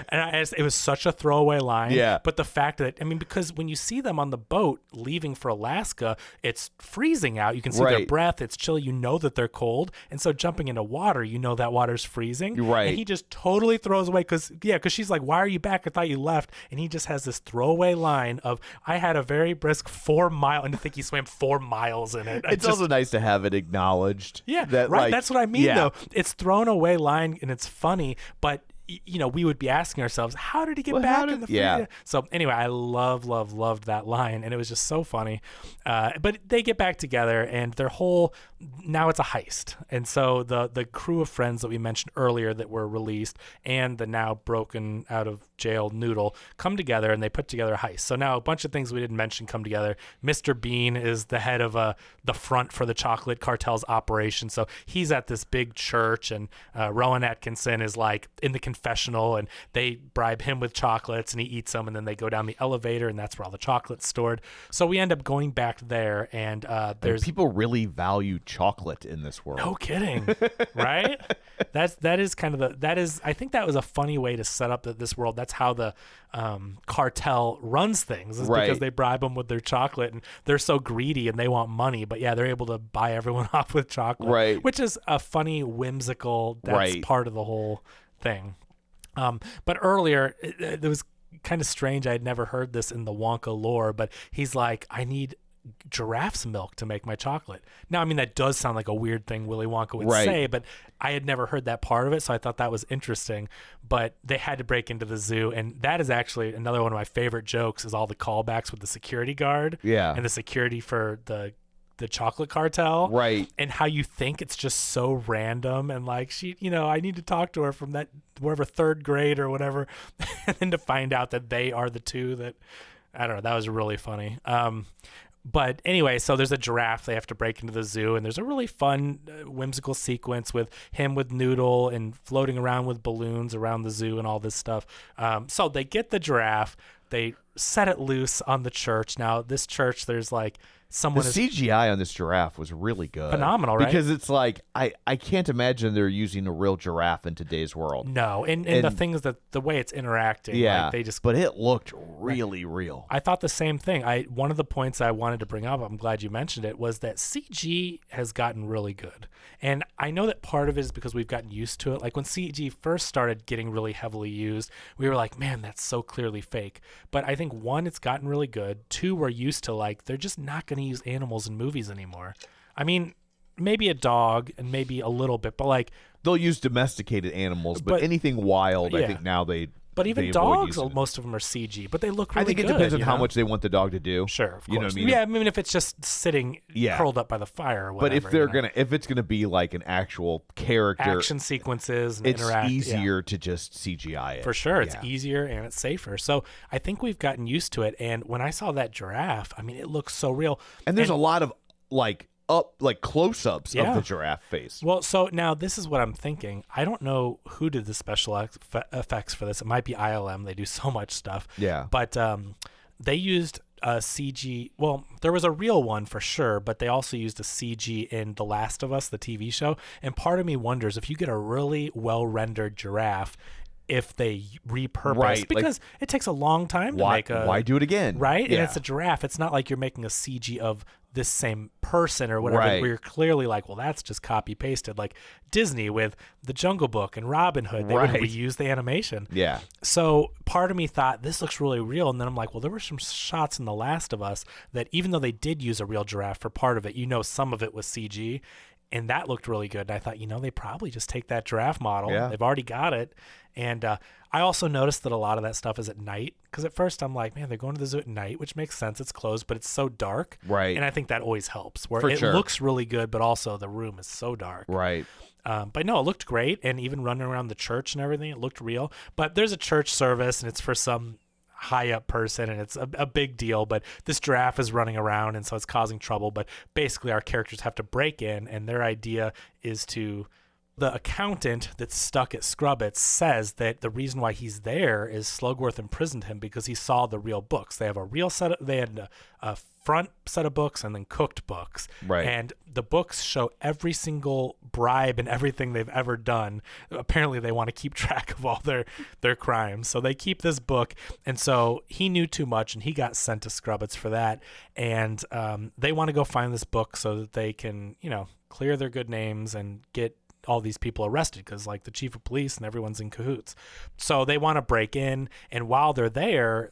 and it was such a throwaway line. Yeah. But the fact that because when you see them on the boat leaving for Alaska, it's freezing out. You can see their Right. breath. It's chilly. You know that they're cold, and so jumping into water, that water's freezing. You're right. And he just totally throws away because she's like, "Why are you back? I thought you left." And he just has this throwaway line of, "I had a very brisk 4-mile," and I think he swam 4 miles in it. It's also nice to have it acknowledged. Yeah, that, right. like, That's what I mean, yeah. though. It's thrown away line and it's funny, but we would be asking ourselves, how did he get back in the freezer? yeah. So anyway, I loved that line, and it was just so funny. But they get back together, and now it's a heist. And so the crew of friends that we mentioned earlier that were released and the now broken out of jail Noodle come together, and they put together a heist. So now a bunch of things we didn't mention come together. Mr. Bean is the head of the front for the chocolate cartel's operation. So he's at this big church, and Rowan Atkinson is like in the confessional, and they bribe him with chocolates, and he eats them, and then they go down the elevator, and that's where all the chocolate's stored. So we end up going back there, and there's people really value chocolate in this world. no kidding, right? That is I think that was a funny way to set up this world. That's how the cartel runs things, is Right. because they bribe them with their chocolate, and they're so greedy and they want money, but yeah, they're able to buy everyone off with chocolate, Right. which is a funny, whimsical, that's Right. part of the whole thing. But earlier, it was kind of strange. I had never heard this in the Wonka lore, but he's like, "I need giraffe's milk to make my chocolate." Now, that does sound like a weird thing Willy Wonka would Right. say, but I had never heard that part of it, so I thought that was interesting. But they had to break into the zoo, and that is actually another one of my favorite jokes, is all the callbacks with the security guard Yeah. and the security for the chocolate cartel, Right. and how you think it's just so random, and like, she, I need to talk to her from that wherever 3rd grade or whatever, and then to find out that they are the two that, I don't know, that was really funny. But anyway, so there's a giraffe. They have to break into the zoo, and there's a really fun, whimsical sequence with him with Noodle and floating around with balloons around the zoo and all this stuff. So they get the giraffe. They set it loose on the church. Now, this church, there's like someone The is CGI on this giraffe was really good. Phenomenal, right? Because it's like, I can't imagine they're using a real giraffe in today's world. no, and the thing is that the way it's interacting, Yeah. like, they just. But it looked really real. I thought the same thing. One of the points I wanted to bring up, I'm glad you mentioned it, was that CG has gotten really good. And I know that part of it is because we've gotten used to it. Like when CG first started getting really heavily used, we were like, man, that's so clearly fake. But I think, one, it's gotten really good. Two, we're used to, like, they're just not going to use animals in movies anymore. Maybe a dog and maybe a little bit, but like, They'll use domesticated animals, but But- anything wild, I yeah. think now they. but even they avoid dogs, using it. most of them are CG, but they look really I think it good, depends on you how know? much they want the dog to do. Sure, of course. You know what I mean? Yeah, if it's just sitting Yeah. curled up by the fire or But whatever. if it's gonna be like an actual character, action sequences and it's interact, yeah. easier to just CGI it. For sure. It's Yeah. easier and it's safer. So I think we've gotten used to it. And when I saw that giraffe, it looks so real. And there's a lot of close-ups Yeah. of the giraffe face. Well, so now this is what I'm thinking. I don't know who did the special effects for this. It might be ILM. They do so much stuff. Yeah. But they used a CG. Well, there was a real one for sure, but they also used a CG in The Last of Us, the TV show. And part of me wonders if you get a really well-rendered giraffe, if they repurpose, Right, like, because it takes a long time to make a. Why do it again? Right? Yeah. And it's a giraffe. It's not like you're making a CG of this same person or whatever, Right. where you're clearly like, well, that's just copy pasted, like Disney with The Jungle Book and Robin Hood. They Right. would reuse the animation. Yeah. So part of me thought this looks really real. And then I'm like, well, there were some shots in The Last of Us that even though they did use a real giraffe for part of it, some of it was CG. and that looked really good. And I thought, they probably just take that giraffe model. Yeah. They've already got it. And I also noticed that a lot of that stuff is at night, because at first I'm like, man, they're going to the zoo at night, which makes sense. It's closed, but it's so dark. Right. And I think that always helps, where For it sure. looks really good, but also the room is so dark. Right. But no, it looked great. And even running around the church and everything, it looked real. But there's a church service, and it's for some high up person, and it's a big deal. But this giraffe is running around, and so it's causing trouble. But basically, our characters have to break in, and their idea is to. The accountant that's stuck at Scrubbits says that the reason why he's there is Slugworth imprisoned him because he saw the real books. They have a real set. They had a front set of books and then cooked books. Right. And the books show every single bribe and everything they've ever done. Apparently, they want to keep track of all their crimes, so they keep this book. And so he knew too much, and he got sent to Scrubbits for that. And they want to go find this book so that they can, clear their good names and get all these people arrested, because like the chief of police and everyone's in cahoots. So they want to break in, and while they're there,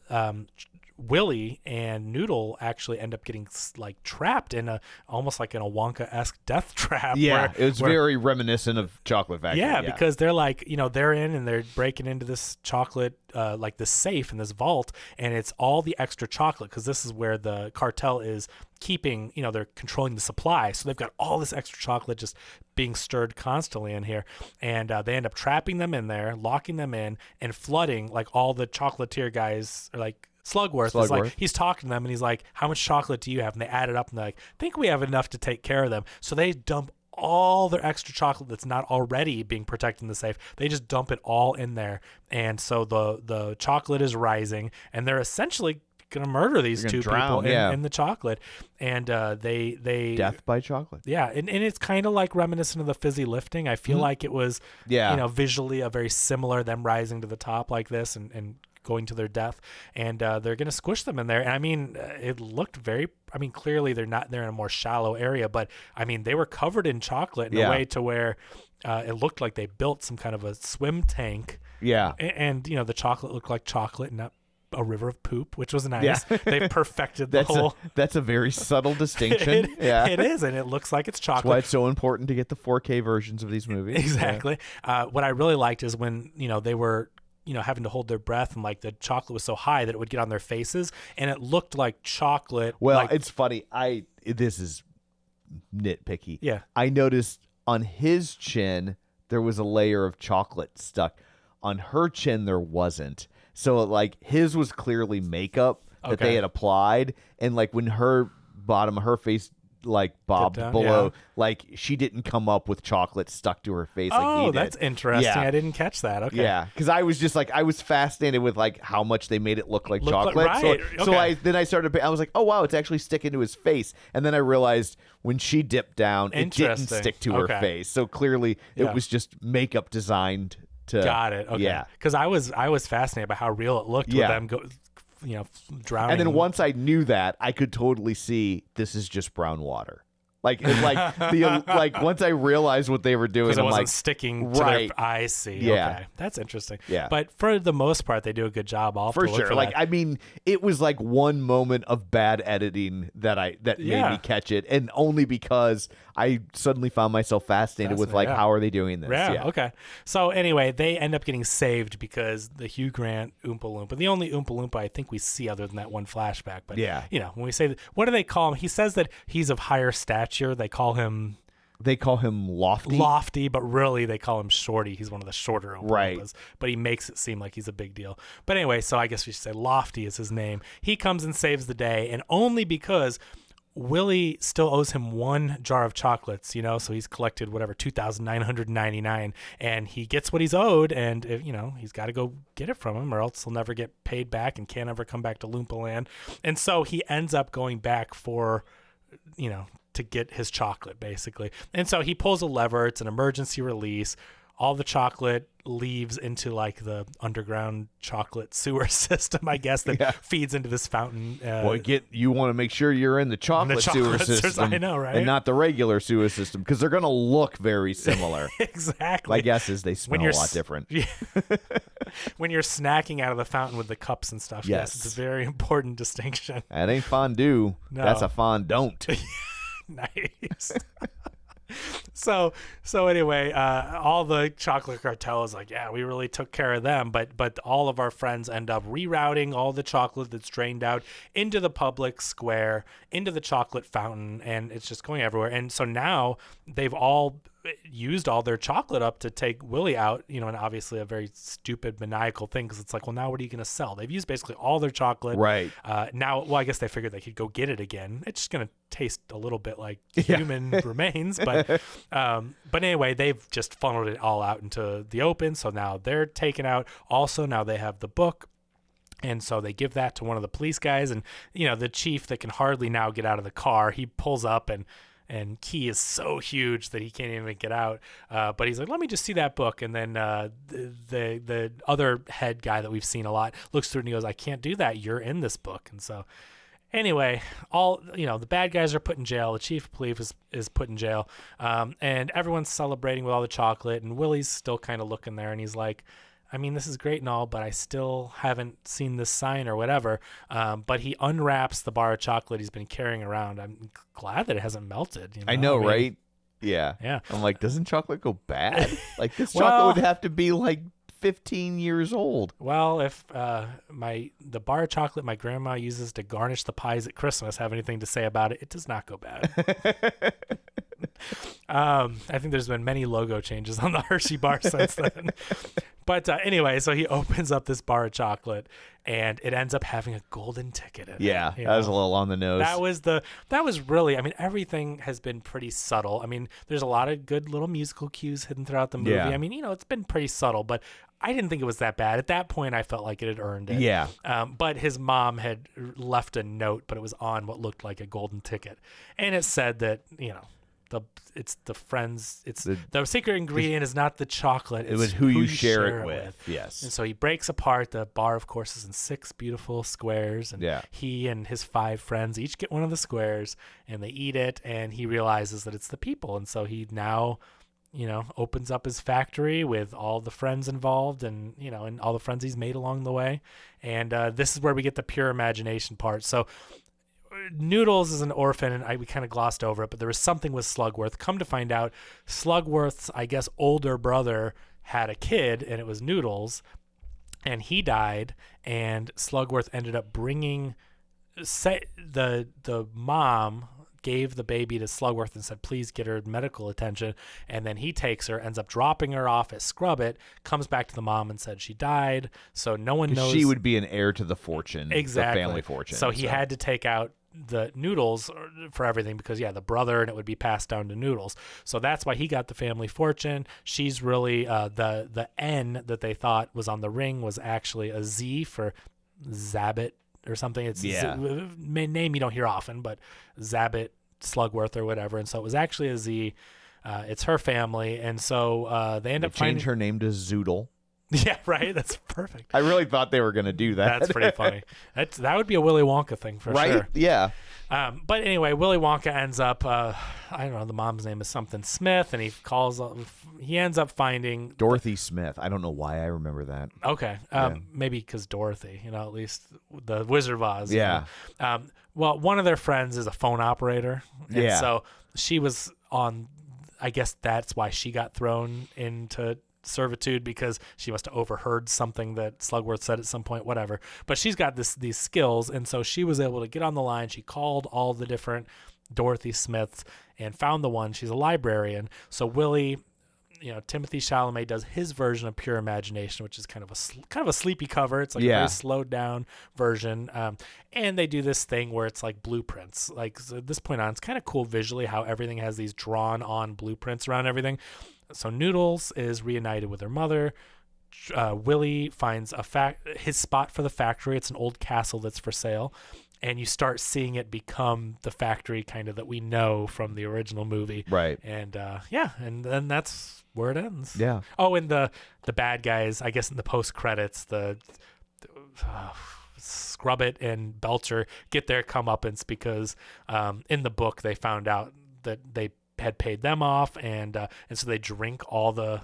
Willy and Noodle actually end up getting like trapped in almost like in a Wonka-esque death trap. Yeah, it was very reminiscent of Chocolate Factory. Yeah, because they're like, they're in and they're breaking into this chocolate, like this safe in this vault, and it's all the extra chocolate, because this is where the cartel is keeping, they're controlling the supply. So they've got all this extra chocolate just being stirred constantly in here. And they end up trapping them in there, locking them in, and flooding like all the chocolatier guys, or like Slugworth. Is like, he's talking to them and he's like, how much chocolate do you have? And they add it up and they're like, think we have enough to take care of them. So they dump all their extra chocolate that's not already being protected in the safe. They just dump it all in there. And so the chocolate is rising, and they're essentially going to murder these two people in the chocolate. And they death by chocolate. Yeah. And it's kind of like reminiscent of the fizzy lifting. I feel like it was, visually a very similar, them rising to the top like this and going to their death, and they're going to squish them in there. And I mean, it looked clearly they're in a more shallow area, but I mean, they were covered in chocolate in a way to where it looked like they built some kind of a swim tank. Yeah. And the chocolate looked like chocolate and not a river of poop, which was nice. Yeah. They perfected the whole. That's a very subtle distinction. It is, and it looks like it's chocolate. That's why it's so important to get the 4K versions of these movies. Exactly. Yeah. What I really liked is when they were having to hold their breath, and like the chocolate was so high that it would get on their faces, and it looked like chocolate. Well, it's funny. This is nitpicky. Yeah. I noticed on his chin there was a layer of chocolate stuck. On her chin there wasn't. So like his was clearly makeup that they had applied, and like when her bottom of her face like bobbed below, like she didn't come up with chocolate stuck to her face like he did. That's interesting. Yeah. I didn't catch that. Okay. Yeah, because I was just like, I was fascinated with like how much they made it look like chocolate. So I started, I was like, oh wow, it's actually sticking to his face. And then I realized when she dipped down, it didn't stick to her face. So clearly it was just makeup designed to. Got it. Okay. Yeah. Because I was fascinated by how real it looked with them drowning. And then once I knew that, I could totally see this is just brown water. Like once I realized what they were doing, because it I'm wasn't like sticking to their. I see. Yeah. Okay, that's interesting. Yeah, but for the most part, they do a good job. For sure. Like I mean, it was like one moment of bad editing that made me catch it, and only because I suddenly found myself fascinated with like how are they doing this? Yeah. Okay. So anyway, they end up getting saved because the Hugh Grant Oompa Loompa, the only Oompa Loompa I think we see other than that one flashback. But when we say what do they call him? He says that he's of higher stature. They call him Lofty, but really they call him Shorty. He's one of the shorter Oompa Loompas, but he makes it seem like he's a big deal. But anyway, so I guess we should say Lofty is his name. He comes and saves the day, and only because Willy still owes him one jar of chocolates, so he's collected whatever 2,999, and he gets what he's owed, and he's got to go get it from him, or else he'll never get paid back and can't ever come back to Loompa Land. And so he ends up going back for to get his chocolate, basically. And so he pulls a lever. It's an emergency release. All the chocolate leaves into like the underground chocolate sewer system, I guess, that feeds into this fountain. You want to make sure you're in the chocolate sewer system. I know, right? And not the regular sewer system, because they're going to look very similar. Exactly. My guess is they smell a lot different. When you're snacking out of the fountain with the cups and stuff. Yes, it's a very important distinction. That ain't fondue. No. That's a fondant. Nice. So anyway, all the chocolate cartel is like, yeah, we really took care of them, but all of our friends end up rerouting all the chocolate that's drained out into the public square, into the chocolate fountain, and it's just going everywhere. And so now they've all used all their chocolate up to take Willy out, and obviously a very stupid maniacal thing, because it's like, well, now what are you going to sell? They've used basically all their chocolate. Right. Now, well, I guess they figured they could go get it again. It's just going to taste a little bit like human remains, but anyway, they've just funneled it all out into the open. So now they're taken out. Also, now they have the book. And so they give that to one of the police guys, and the chief that can hardly now get out of the car, he pulls up, and Key is so huge that he can't even get out. But he's like, let me just see that book. And then the other head guy that we've seen a lot looks through it and he goes, I can't do that. You're in this book. And so anyway, all the bad guys are put in jail. The chief of police is put in jail. And everyone's celebrating with all the chocolate. And Willy's still kind of looking there, and he's like, I mean, this is great and all, but I still haven't seen this sign or whatever. But he unwraps the bar of chocolate he's been carrying around. I'm glad that it hasn't melted. I know, right? Yeah. Yeah. I'm like, doesn't chocolate go bad? Like, this Well, chocolate would have to be like 15 years old. Well, if the bar of chocolate my grandma uses to garnish the pies at Christmas have anything to say about it, it does not go bad. I think there's been many logo changes on the Hershey bar since then. But anyway, so he opens up this bar of chocolate, and it ends up having a golden ticket in it. Yeah, that was a little on the nose. That was really, I mean, everything has been pretty subtle. I mean, there's a lot of good little musical cues hidden throughout the movie. Yeah. I mean, it's been pretty subtle, but I didn't think it was that bad. At that point, I felt like it had earned it. Yeah. But his mom had left a note, but it was on what looked like a golden ticket. And it said that, it's the friends. It's the secret ingredient is not the chocolate. It was who you share it with. Yes. And so he breaks apart. The bar, of course, is in 6 beautiful squares. And he and his 5 friends each get one of the squares, and they eat it. And he realizes that it's the people. And so he now, opens up his factory with all the friends involved, and and all the friends he's made along the way. And this is where we get the pure imagination part. So Noodles is an orphan, and we kind of glossed over it, but there was something with Slugworth. Come to find out, Slugworth's, I guess, older brother had a kid, and it was Noodles, and he died, and Slugworth ended up bringing the mom gave the baby to Slugworth and said, please get her medical attention. And then he takes her, ends up dropping her off at Scrubbit, comes back to the mom and said she died. So no one knows. She would be an heir to the fortune, exactly. The family fortune. So he had to take out the Noodles for everything because, the brother, and it would be passed down to Noodles. So that's why he got the family fortune. She's really the N that they thought was on the ring was actually a Z for Zabbit or something. It's a name you don't hear often, but Zabbit Slugworth or whatever. And so it was actually a Z. It's her family, and so they end up changed her name to Zoodle. Yeah, right. That's perfect. I really thought they were going to do that. That's pretty funny. That would be a Willy Wonka thing for right? sure. Yeah. But anyway, Willy Wonka ends up, I don't know, the mom's name is something Smith, and he ends up finding Dorothy Smith. I don't know why I remember that. Okay. Maybe because Dorothy, at least the Wizard of Oz. Yeah. Well, one of their friends is a phone operator. And yeah. So she was on, I guess that's why she got thrown into servitude, because she must have overheard something that Slugworth said at some point, whatever. But she's got these skills, and so she was able to get on the line. She called all the different Dorothy Smiths and found the one. She's a librarian. So Willy, Timothy Chalamet does his version of Pure Imagination, which is kind of a sleepy cover. It's like a very slowed down version. And they do this thing where it's like blueprints. Like, so at this point on, it's kind of cool visually how everything has these drawn on blueprints around everything. So Noodles is reunited with her mother. Willy finds his spot for the factory. It's an old castle that's for sale. And you start seeing it become the factory kind of that we know from the original movie. Right. And and then that's where it ends. Yeah. Oh, and the bad guys, I guess in the post credits, the Scrubbit and Belcher get their comeuppance because in the book they found out that they had paid them off, and so they drink all the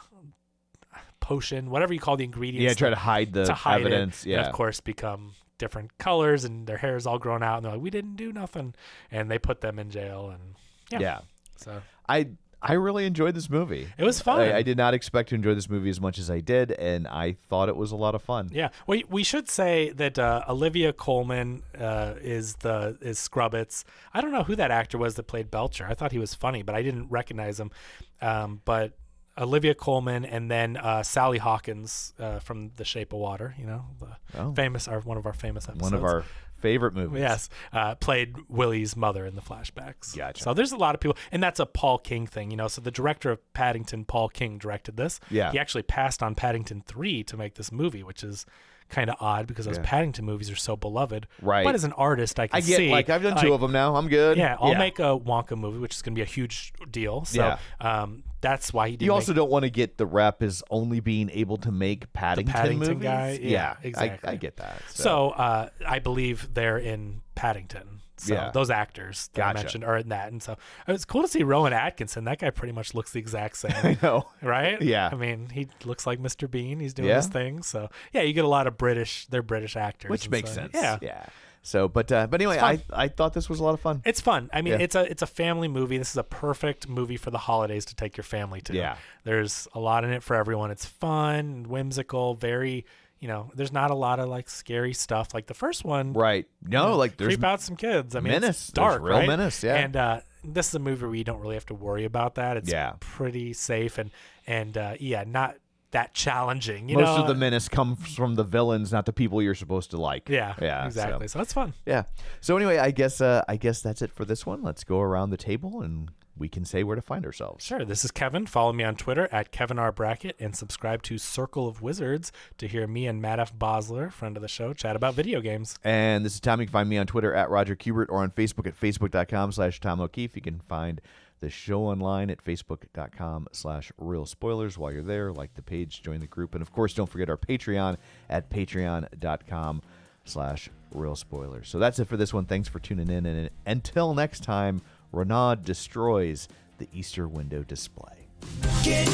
potion, whatever you call the ingredients. Yeah, try to hide the evidence. It, and of course become different colors, and their hair is all grown out, and they're like, we didn't do nothing, and they put them in jail, and yeah. So I really enjoyed this movie. It was fun. I did not expect to enjoy this movie as much as I did, and I thought it was a lot of fun. Yeah, we should say that Olivia Colman is Scrubbits. I don't know who that actor was that played Belcher. I thought he was funny, but I didn't recognize him. But Olivia Colman and then Sally Hawkins from The Shape of Water. You know, one of our famous episodes. One of our favorite movies. Yes, played Willy's mother in the flashbacks. Gotcha. So there's a lot of people, and that's a Paul King thing, you know. So the director of Paddington, Paul King, directed this. Yeah. He actually passed on Paddington 3 to make this movie, which is kind of odd because those Paddington movies are so beloved. Right. But as an artist, I get see. I've done 2 of them now. I'm good. Yeah, I'll make a Wonka movie, which is going to be a huge deal. So that's why he did. You also don't want to get the rep as only being able to make Paddington movies. Guy. Yeah, exactly. I get that. So I believe they're in Paddington. So those actors that I mentioned are in that. And so it's cool to see Rowan Atkinson. That guy pretty much looks the exact same. I know. Right? Yeah. I mean, he looks like Mr. Bean. He's doing his thing. So, yeah, you get a lot of they're British actors. Which makes sense. Yeah. Yeah. So, but anyway, I thought this was a lot of fun. It's fun. I mean, it's a family movie. This is a perfect movie for the holidays to take your family to. Yeah. There's a lot in it for everyone. It's fun, whimsical, very... You know, there's not a lot of like scary stuff like the first one. Right. No, like there's creep out some kids. I mean, menace. It's dark, there's real right? menace. Yeah. And this is a movie where you don't really have to worry about that. It's pretty safe and not that challenging. Most of the menace comes from the villains, not the people you're supposed to like. Yeah. Yeah. Exactly. So that's fun. Yeah. So anyway, I guess that's it for this one. Let's go around the table and we can say where to find ourselves. Sure. This is Kevin. Follow me on Twitter at KevinRBrackett and subscribe to Circle of Wizards to hear me and Matt F. Bosler, friend of the show, chat about video games. And this is Tom. You can find me on Twitter at Roger Kubert or on Facebook at facebook.com/Tom O'Keefe. You can find the show online at facebook.com/Real Spoilers. While you're there, like the page, join the group. And of course, don't forget our Patreon at patreon.com/Real Spoilers. So that's it for this one. Thanks for tuning in. And until next time, Renaud destroys the Easter window display. Get